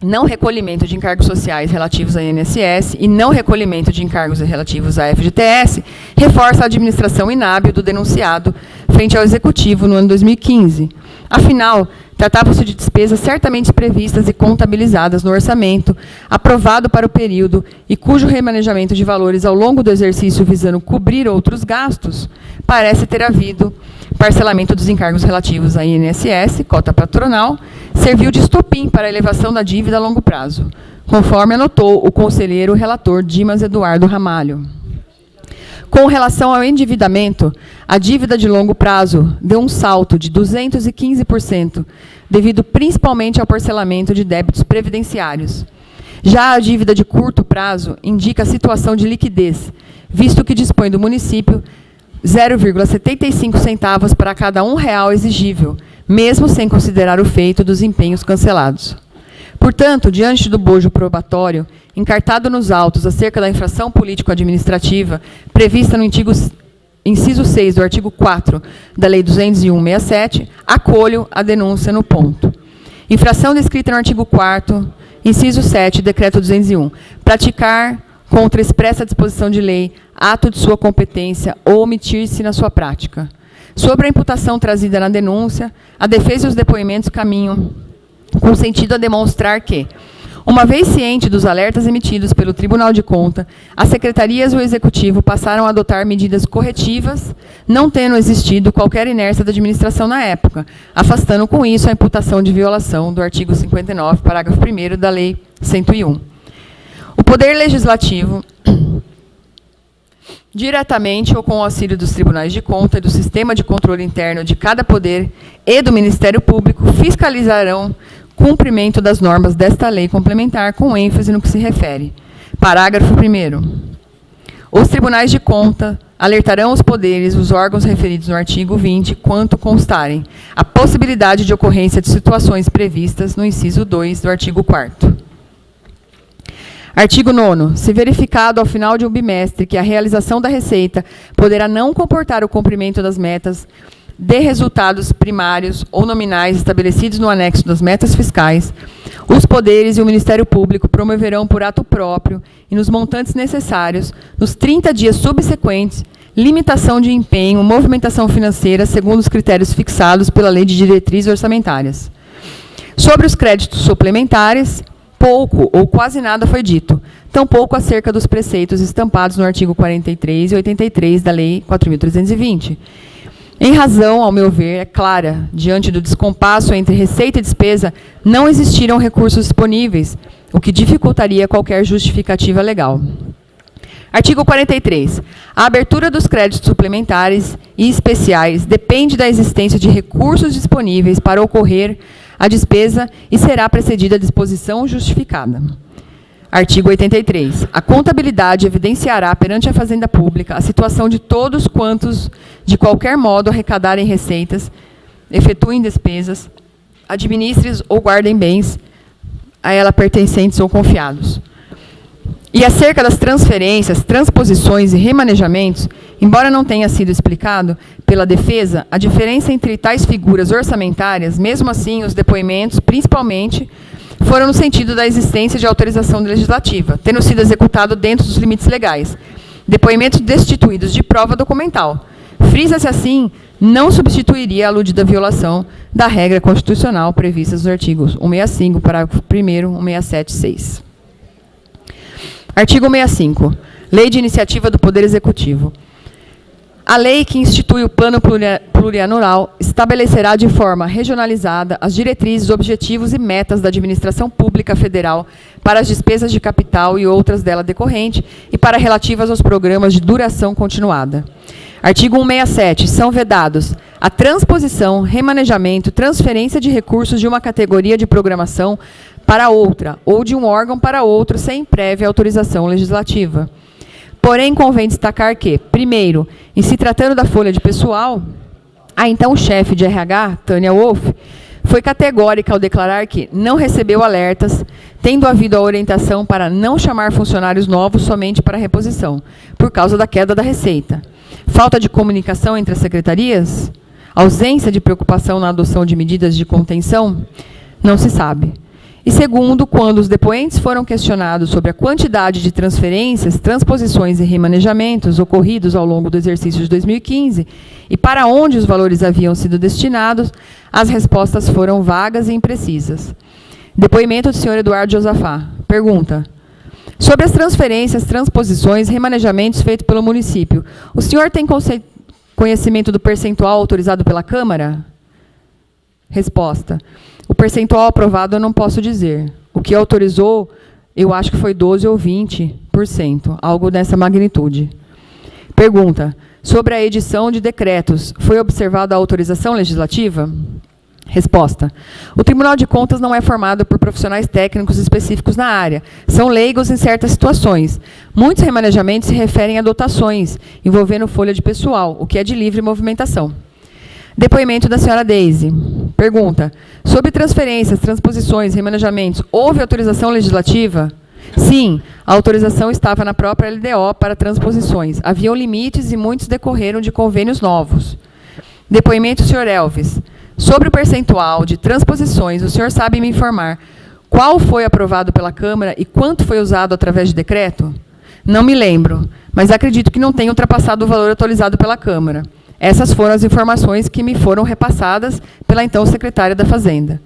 não recolhimento de encargos sociais relativos à INSS e não recolhimento de encargos relativos à FGTS reforça a administração inábil do denunciado frente ao Executivo no ano 2015. Afinal, tratava-se de despesas certamente previstas e contabilizadas no orçamento, aprovado para o período e cujo remanejamento de valores ao longo do exercício visando cobrir outros gastos, parece ter havido parcelamento dos encargos relativos à INSS, cota patronal, serviu de estopim para a elevação da dívida a longo prazo, conforme anotou o conselheiro relator Dimas Eduardo Ramalho. Com relação ao endividamento, a dívida de longo prazo deu um salto de 215%, devido principalmente ao parcelamento de débitos previdenciários. Já a dívida de curto prazo indica a situação de liquidez, visto que dispõe do município 0,75 centavos para cada R$1 exigível, mesmo sem considerar o feito dos empenhos cancelados. Portanto, diante do bojo probatório, encartado nos autos acerca da infração político-administrativa, prevista no inciso 6 do artigo 4 da Lei 201/67, acolho a denúncia no ponto. Infração descrita no artigo 4º, inciso 7, decreto 201, praticar contra expressa disposição de lei, ato de sua competência ou omitir-se na sua prática. Sobre a imputação trazida na denúncia, a defesa e os depoimentos caminham com sentido a demonstrar que, uma vez ciente dos alertas emitidos pelo Tribunal de Contas, as secretarias e o Executivo passaram a adotar medidas corretivas, não tendo existido qualquer inércia da administração na época, afastando com isso a imputação de violação do artigo 59, parágrafo 1º da Lei 101. O Poder Legislativo, diretamente ou com o auxílio dos tribunais de conta e do sistema de controle interno de cada poder e do Ministério Público, fiscalizarão cumprimento das normas desta lei complementar, com ênfase no que se refere. Parágrafo 1º. Os tribunais de conta alertarão os poderes, os órgãos referidos no artigo 20, quanto constarem a possibilidade de ocorrência de situações previstas no inciso 2 do artigo 4º. Artigo 9º. Se verificado ao final de um bimestre que a realização da receita poderá não comportar o cumprimento das metas de resultados primários ou nominais estabelecidos no anexo das metas fiscais, os poderes e o Ministério Público promoverão por ato próprio e nos montantes necessários, nos 30 dias subsequentes, limitação de empenho, movimentação financeira segundo os critérios fixados pela Lei de Diretrizes Orçamentárias. Sobre os créditos suplementares, pouco ou quase nada foi dito, tampouco acerca dos preceitos estampados no artigo 43 e 83 da Lei 4.320. Em razão, ao meu ver, é clara, diante do descompasso entre receita e despesa, não existiram recursos disponíveis, o que dificultaria qualquer justificativa legal. Artigo 43. A abertura dos créditos suplementares e especiais depende da existência de recursos disponíveis para ocorrer a despesa e será precedida a disposição justificada. Artigo 83. A contabilidade evidenciará perante a Fazenda Pública a situação de todos quantos, de qualquer modo, arrecadarem receitas, efetuem despesas, administrem ou guardem bens a ela pertencentes ou confiados. E acerca das transferências, transposições e remanejamentos, embora não tenha sido explicado pela defesa a diferença entre tais figuras orçamentárias, mesmo assim, os depoimentos, principalmente, foram no sentido da existência de autorização legislativa, tendo sido executado dentro dos limites legais. Depoimentos destituídos de prova documental. Frisa-se assim, não substituiria a aludida violação da regra constitucional prevista nos artigos 165, parágrafo 1º, 167, 6. Artigo 165. Lei de Iniciativa do Poder Executivo. A lei que institui o Plano Plurianual estabelecerá de forma regionalizada as diretrizes, objetivos e metas da administração pública federal para as despesas de capital e outras dela decorrentes e para relativas aos programas de duração continuada. Artigo 167. São vedados a transposição, remanejamento, transferência de recursos de uma categoria de programação para outra, ou de um órgão para outro, sem prévia autorização legislativa. Porém, convém destacar que, primeiro, em se tratando da folha de pessoal, a então chefe de RH, Tânia Wolff, foi categórica ao declarar que não recebeu alertas, tendo havido a orientação para não chamar funcionários novos somente para reposição, por causa da queda da receita. Falta de comunicação entre as secretarias? Ausência de preocupação na adoção de medidas de contenção? Não se sabe. E segundo, quando os depoentes foram questionados sobre a quantidade de transferências, transposições e remanejamentos ocorridos ao longo do exercício de 2015 e para onde os valores haviam sido destinados, as respostas foram vagas e imprecisas. Depoimento do senhor Eduardo Josafá. Pergunta. Sobre as transferências, transposições e remanejamentos feitos pelo município, o senhor tem conhecimento do percentual autorizado pela Câmara? Resposta. O percentual aprovado eu não posso dizer. O que autorizou, eu acho que foi 12% ou 20%, algo dessa magnitude. Pergunta. Sobre a edição de decretos, foi observada a autorização legislativa? Resposta. O Tribunal de Contas não é formado por profissionais técnicos específicos na área. São leigos em certas situações. Muitos remanejamentos se referem a dotações, envolvendo folha de pessoal, o que é de livre movimentação. Depoimento da senhora Deise. Pergunta. Sobre transferências, transposições, remanejamentos, houve autorização legislativa? Sim, a autorização estava na própria LDO para transposições. Haviam limites e muitos decorreram de convênios novos. Depoimento do senhor Elvis. Sobre o percentual de transposições, o senhor sabe me informar qual foi aprovado pela Câmara e quanto foi usado através de decreto? Não me lembro, mas acredito que não tenha ultrapassado o valor atualizado pela Câmara. Essas foram as informações que me foram repassadas pela então secretária da Fazenda.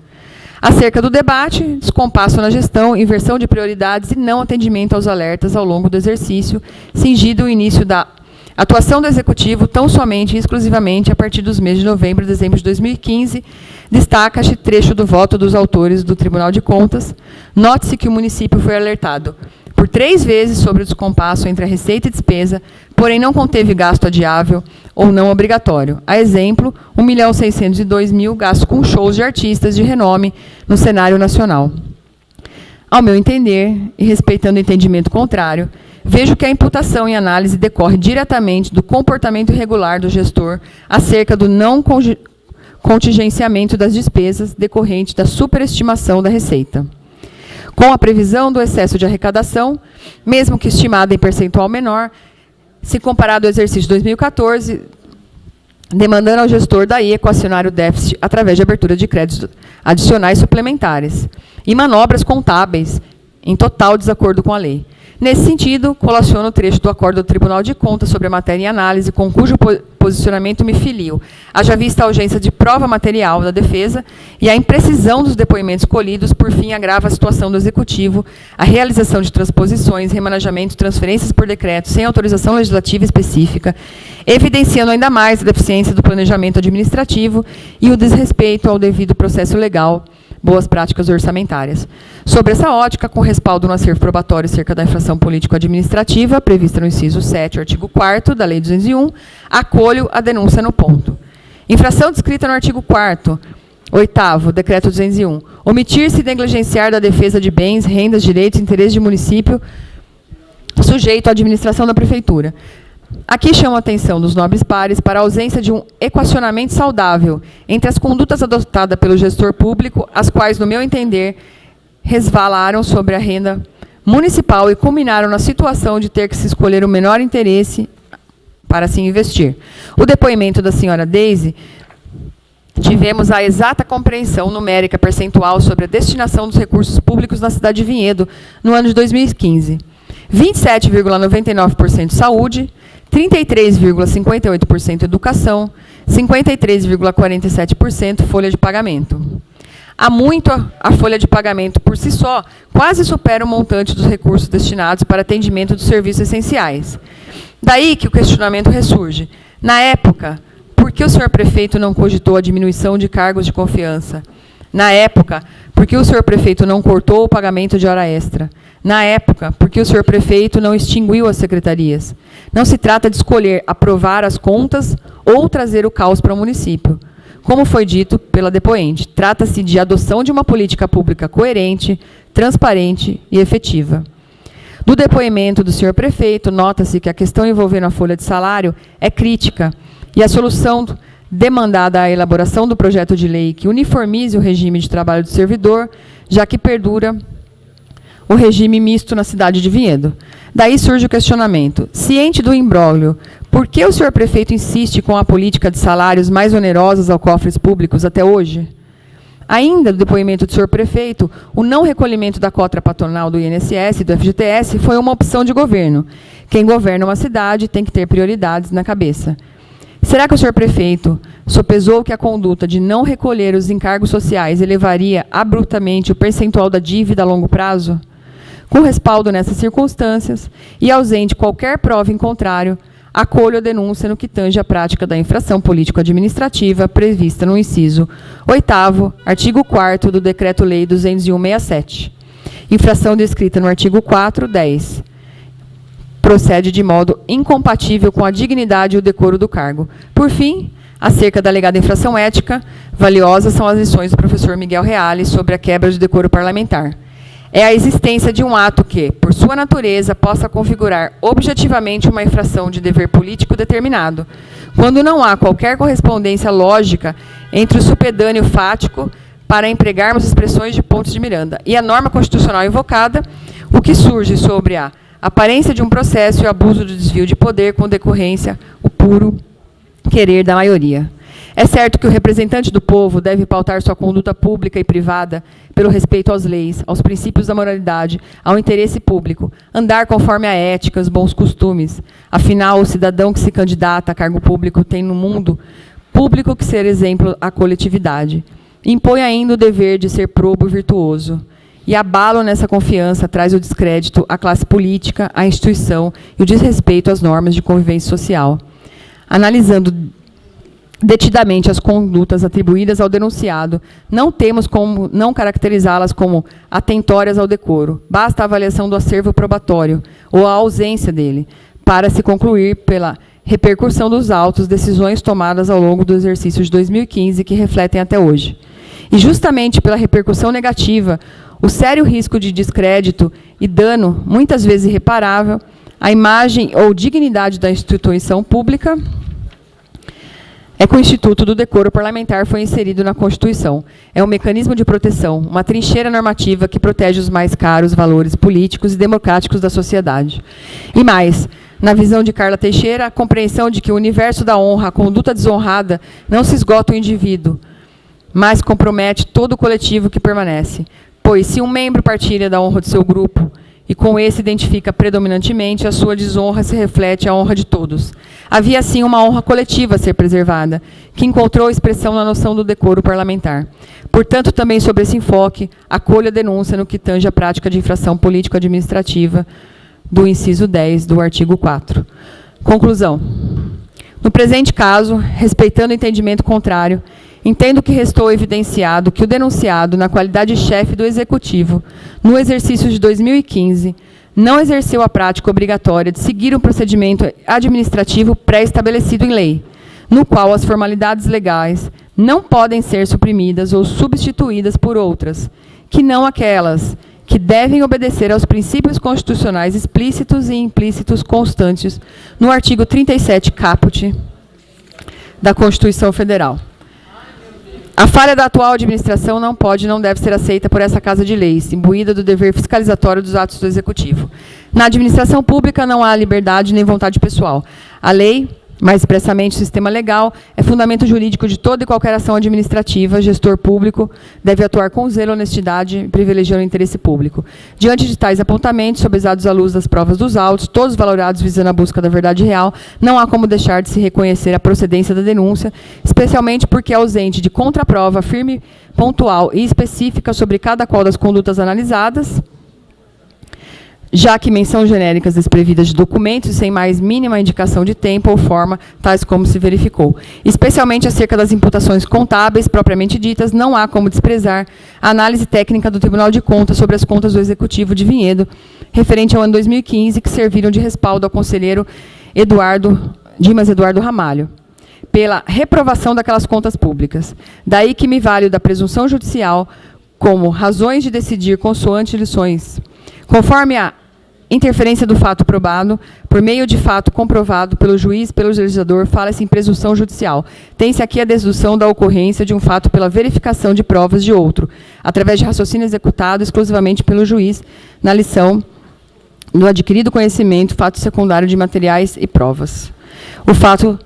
Acerca do debate, descompasso na gestão, inversão de prioridades e não atendimento aos alertas ao longo do exercício, cingido o início da atuação do Executivo tão somente e exclusivamente a partir dos meses de novembro e dezembro de 2015, destaca-se trecho do voto dos autores do Tribunal de Contas. Note-se que o município foi alertado por 3 vezes sobre o descompasso entre a receita e despesa, porém não conteve gasto adiável ou não obrigatório. A exemplo, 1.602.000 gasto com shows de artistas de renome no cenário nacional. Ao meu entender, e respeitando o entendimento contrário, vejo que a imputação em análise decorre diretamente do comportamento irregular do gestor acerca do não contingenciamento das despesas decorrente da superestimação da receita. Com a previsão do excesso de arrecadação, mesmo que estimada em percentual menor, se comparado ao exercício de 2014, demandando ao gestor daí equacionar o déficit através de abertura de créditos adicionais suplementares e manobras contábeis em total desacordo com a lei. Nesse sentido, colaciono o trecho do acordo do Tribunal de Contas sobre a matéria em análise, com cujo posicionamento me filio, haja vista a urgência de prova material da defesa e a imprecisão dos depoimentos colhidos, por fim, agrava a situação do Executivo, a realização de transposições, remanejamentos, transferências por decreto, sem autorização legislativa específica, evidenciando ainda mais a deficiência do planejamento administrativo e o desrespeito ao devido processo legal, boas práticas orçamentárias. Sobre essa ótica, com respaldo no acervo probatório cerca da infração político-administrativa, prevista no inciso 7, artigo 4º da Lei 201, acolho a denúncia no ponto. Infração descrita no artigo 4º 8º, decreto 201. Omitir-se e negligenciar da defesa de bens, rendas, direitos e interesses de município sujeito à administração da prefeitura. Aqui chamo a atenção dos nobres pares para a ausência de um equacionamento saudável entre as condutas adotadas pelo gestor público, as quais, no meu entender, resvalaram sobre a renda municipal e culminaram na situação de ter que se escolher o menor interesse para se investir. O depoimento da senhora Deise, tivemos a exata compreensão numérica percentual sobre a destinação dos recursos públicos na cidade de Vinhedo no ano de 2015. 27,99% saúde, 33,58% educação, 53,47% folha de pagamento. Há muito a folha de pagamento por si só quase supera o montante dos recursos destinados para atendimento dos serviços essenciais. Daí que o questionamento ressurge. Na época, por que o senhor prefeito não cogitou a diminuição de cargos de confiança? Na época, por que o senhor prefeito não cortou o pagamento de hora extra? Na época, por que o senhor prefeito não extinguiu as secretarias? Não se trata de escolher aprovar as contas ou trazer o caos para o município. Como foi dito pela depoente, trata-se de adoção de uma política pública coerente, transparente e efetiva. Do depoimento do senhor prefeito, nota-se que a questão envolvendo a folha de salário é crítica e a solução demandada à elaboração do projeto de lei que uniformize o regime de trabalho do servidor, já que perdura o regime misto na cidade de Vinhedo. Daí surge o questionamento. Ciente do imbróglio, por que o senhor prefeito insiste com a política de salários mais onerosas aos cofres públicos até hoje? Ainda do depoimento do senhor prefeito, o não recolhimento da cota patronal do INSS e do FGTS foi uma opção de governo. Quem governa uma cidade tem que ter prioridades na cabeça. Será que o senhor prefeito sopesou que a conduta de não recolher os encargos sociais elevaria abruptamente o percentual da dívida a longo prazo? Com respaldo nessas circunstâncias e ausente qualquer prova em contrário, acolho a denúncia no que tange à prática da infração político-administrativa prevista no inciso 8º, artigo 4º do Decreto-Lei 201/67. Infração descrita no artigo 4(10). Procede de modo incompatível com a dignidade e o decoro do cargo. Por fim, acerca da alegada infração ética, valiosas são as lições do professor Miguel Reale sobre a quebra de decoro parlamentar. É a existência de um ato que, por sua natureza, possa configurar objetivamente uma infração de dever político determinado, quando não há qualquer correspondência lógica entre o supedâneo fático, para empregarmos expressões de Pontes de Miranda, e a norma constitucional invocada, o que surge sobre a aparência de um processo e o abuso do desvio de poder com decorrência o puro querer da maioria. É certo que o representante do povo deve pautar sua conduta pública e privada pelo respeito às leis, aos princípios da moralidade, ao interesse público, andar conforme a ética, os bons costumes. Afinal, o cidadão que se candidata a cargo público tem no mundo público que ser exemplo à coletividade. Impõe ainda o dever de ser probo e virtuoso. E abalo nessa confiança traz o descrédito à classe política, à instituição e o desrespeito às normas de convivência social. Analisando detidamente as condutas atribuídas ao denunciado, não temos como não caracterizá-las como atentórias ao decoro. Basta a avaliação do acervo probatório ou a ausência dele, para se concluir pela repercussão dos autos, decisões tomadas ao longo do exercício de 2015 que refletem até hoje. E justamente pela repercussão negativa, o sério risco de descrédito e dano, muitas vezes irreparável, à imagem ou dignidade da instituição pública, é que o Instituto do Decoro Parlamentar foi inserido na Constituição. É um mecanismo de proteção, uma trincheira normativa que protege os mais caros valores políticos e democráticos da sociedade. E mais, na visão de Carla Teixeira, a compreensão de que o universo da honra, a conduta desonrada, não se esgota o indivíduo, mas compromete todo o coletivo que permanece. Pois, se um membro partilha da honra do seu grupo e com esse identifica predominantemente, a sua desonra se reflete a honra de todos. Havia, assim, uma honra coletiva a ser preservada, que encontrou expressão na noção do decoro parlamentar. Portanto, também sobre esse enfoque, acolho a denúncia no que tange a prática de infração político-administrativa do inciso 10 do artigo 4. Conclusão. No presente caso, respeitando o entendimento contrário, entendo que restou evidenciado que o denunciado, na qualidade de chefe do Executivo, no exercício de 2015, não exerceu a prática obrigatória de seguir um procedimento administrativo pré-estabelecido em lei, no qual as formalidades legais não podem ser suprimidas ou substituídas por outras, que não aquelas que devem obedecer aos princípios constitucionais explícitos e implícitos constantes no artigo 37 caput da Constituição Federal. A falha da atual administração não pode e não deve ser aceita por essa Casa de Leis, imbuída do dever fiscalizatório dos atos do Executivo. Na administração pública não há liberdade nem vontade pessoal. A lei, mais expressamente o sistema legal, é fundamento jurídico de toda e qualquer ação administrativa. Gestor público deve atuar com zelo, honestidade, privilegiando o interesse público. Diante de tais apontamentos, sobesados à luz das provas dos autos, todos valorados visando a busca da verdade real, não há como deixar de se reconhecer a procedência da denúncia, especialmente porque é ausente de contraprova firme, pontual e específica sobre cada qual das condutas analisadas, já que menção genéricas desprevidas de documentos e sem mais mínima indicação de tempo ou forma, tais como se verificou. Especialmente acerca das imputações contábeis propriamente ditas, não há como desprezar a análise técnica do Tribunal de Contas sobre as contas do Executivo de Vinhedo, referente ao ano 2015, que serviram de respaldo ao conselheiro Dimas Eduardo Ramalho, pela reprovação daquelas contas públicas. Daí que me valho da presunção judicial como razões de decidir consoante lições, conforme a interferência do fato probado, por meio de fato comprovado pelo juiz, pelo legislador, fala-se em presunção judicial. Tem-se aqui a dedução da ocorrência de um fato pela verificação de provas de outro, através de raciocínio executado exclusivamente pelo juiz, na lição do adquirido conhecimento, fato secundário de materiais e provas. O fato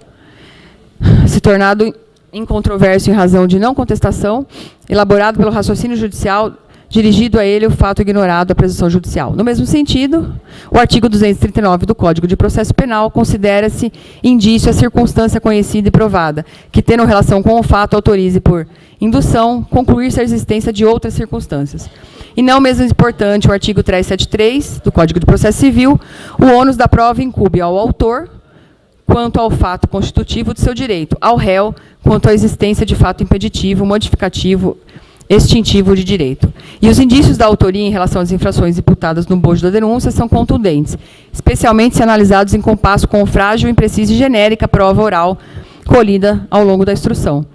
se tornado incontroverso em razão de não contestação, elaborado pelo raciocínio judicial, dirigido a ele o fato ignorado da presunção judicial. No mesmo sentido, o artigo 239 do Código de Processo Penal considera-se indício a circunstância conhecida e provada, que, tendo relação com o fato, autorize por indução concluir-se a existência de outras circunstâncias. E não menos importante, o artigo 373 do Código de Processo Civil, o ônus da prova incumbe ao autor quanto ao fato constitutivo de seu direito, ao réu quanto à existência de fato impeditivo, modificativo, extintivo de direito. E os indícios da autoria em relação às infrações imputadas no bojo da denúncia são contundentes, especialmente se analisados em compasso com o frágil, imprecisa e genérica prova oral colhida ao longo da instrução.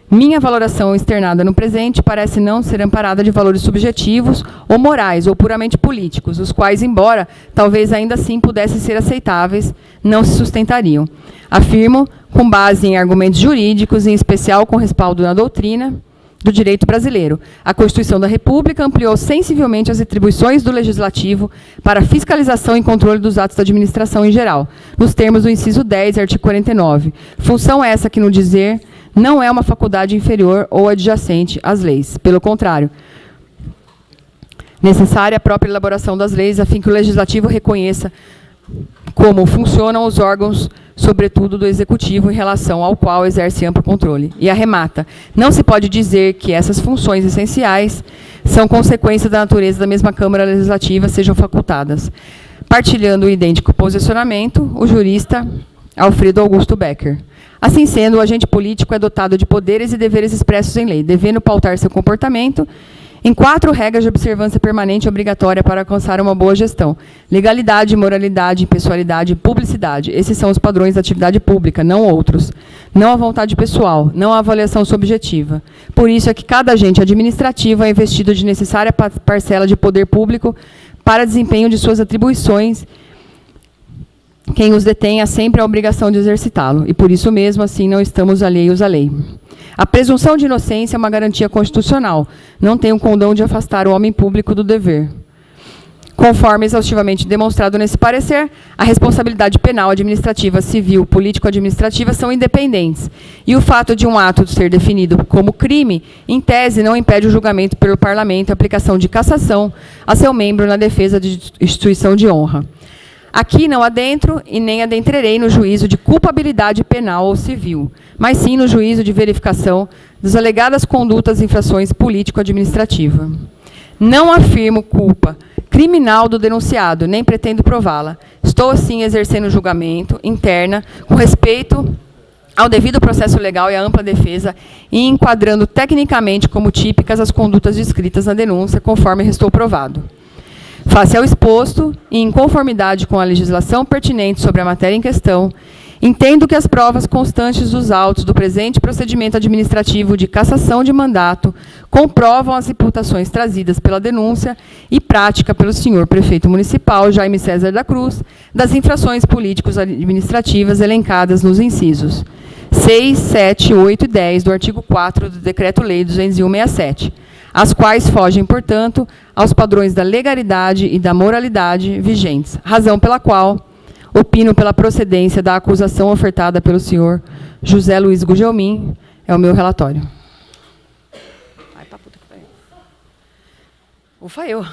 Minha valoração externada no presente parece não ser amparada de valores subjetivos ou morais ou puramente políticos, os quais, embora talvez ainda assim pudessem ser aceitáveis, não se sustentariam. Afirmo, com base em argumentos jurídicos, em especial com respaldo na doutrina do direito brasileiro. A Constituição da República ampliou sensivelmente as atribuições do Legislativo para fiscalização e controle dos atos da administração em geral, nos termos do inciso 10, artigo 49. Função essa que, no dizer, não é uma faculdade inferior ou adjacente às leis. Pelo contrário, necessária a própria elaboração das leis, a fim que o Legislativo reconheça como funcionam os órgãos, sobretudo do Executivo, em relação ao qual exerce amplo controle. E arremata, não se pode dizer que essas funções essenciais são consequência da natureza da mesma Câmara Legislativa sejam facultadas. Partilhando o idêntico posicionamento, o jurista Alfredo Augusto Becker. Assim sendo, o agente político é dotado de poderes e deveres expressos em lei, devendo pautar seu comportamento em 4 regras de observância permanente e obrigatória para alcançar uma boa gestão: legalidade, moralidade, impessoalidade e publicidade. Esses são os padrões da atividade pública, não outros. Não a vontade pessoal, não a avaliação subjetiva. Por isso é que cada agente administrativo é investido de necessária parcela de poder público para desempenho de suas atribuições. Quem os detém há sempre a obrigação de exercitá-lo, e por isso mesmo, assim, não estamos alheios à lei. A presunção de inocência é uma garantia constitucional, não tem o condão de afastar o homem público do dever. Conforme exaustivamente demonstrado nesse parecer, a responsabilidade penal, administrativa, civil, político-administrativa são independentes, e o fato de um ato ser definido como crime, em tese, não impede o julgamento pelo Parlamento e a aplicação de cassação a seu membro na defesa de instituição de honra. Aqui não adentro e nem adentrarei no juízo de culpabilidade penal ou civil, mas sim no juízo de verificação das alegadas condutas e infrações político-administrativa. Não afirmo culpa criminal do denunciado, nem pretendo prová-la. Estou, assim, exercendo julgamento interna com respeito ao devido processo legal e à ampla defesa, e enquadrando tecnicamente como típicas as condutas descritas na denúncia, conforme restou provado. Face ao exposto, e em conformidade com a legislação pertinente sobre a matéria em questão, Entendo que as provas constantes dos autos do presente procedimento administrativo de cassação de mandato comprovam as imputações trazidas pela denúncia e prática pelo senhor prefeito municipal, Jaime César da Cruz, das infrações políticos-administrativas elencadas nos incisos 6, 7, 8 e 10 do artigo 4 do Decreto-Lei 201/67, as quais fogem, portanto, aos padrões da legalidade e da moralidade vigentes, razão pela qual opino pela procedência da acusação ofertada pelo senhor José Luiz Gugelmin. É o meu relatório. Ai, pra puta que pariu. Ufa, eu.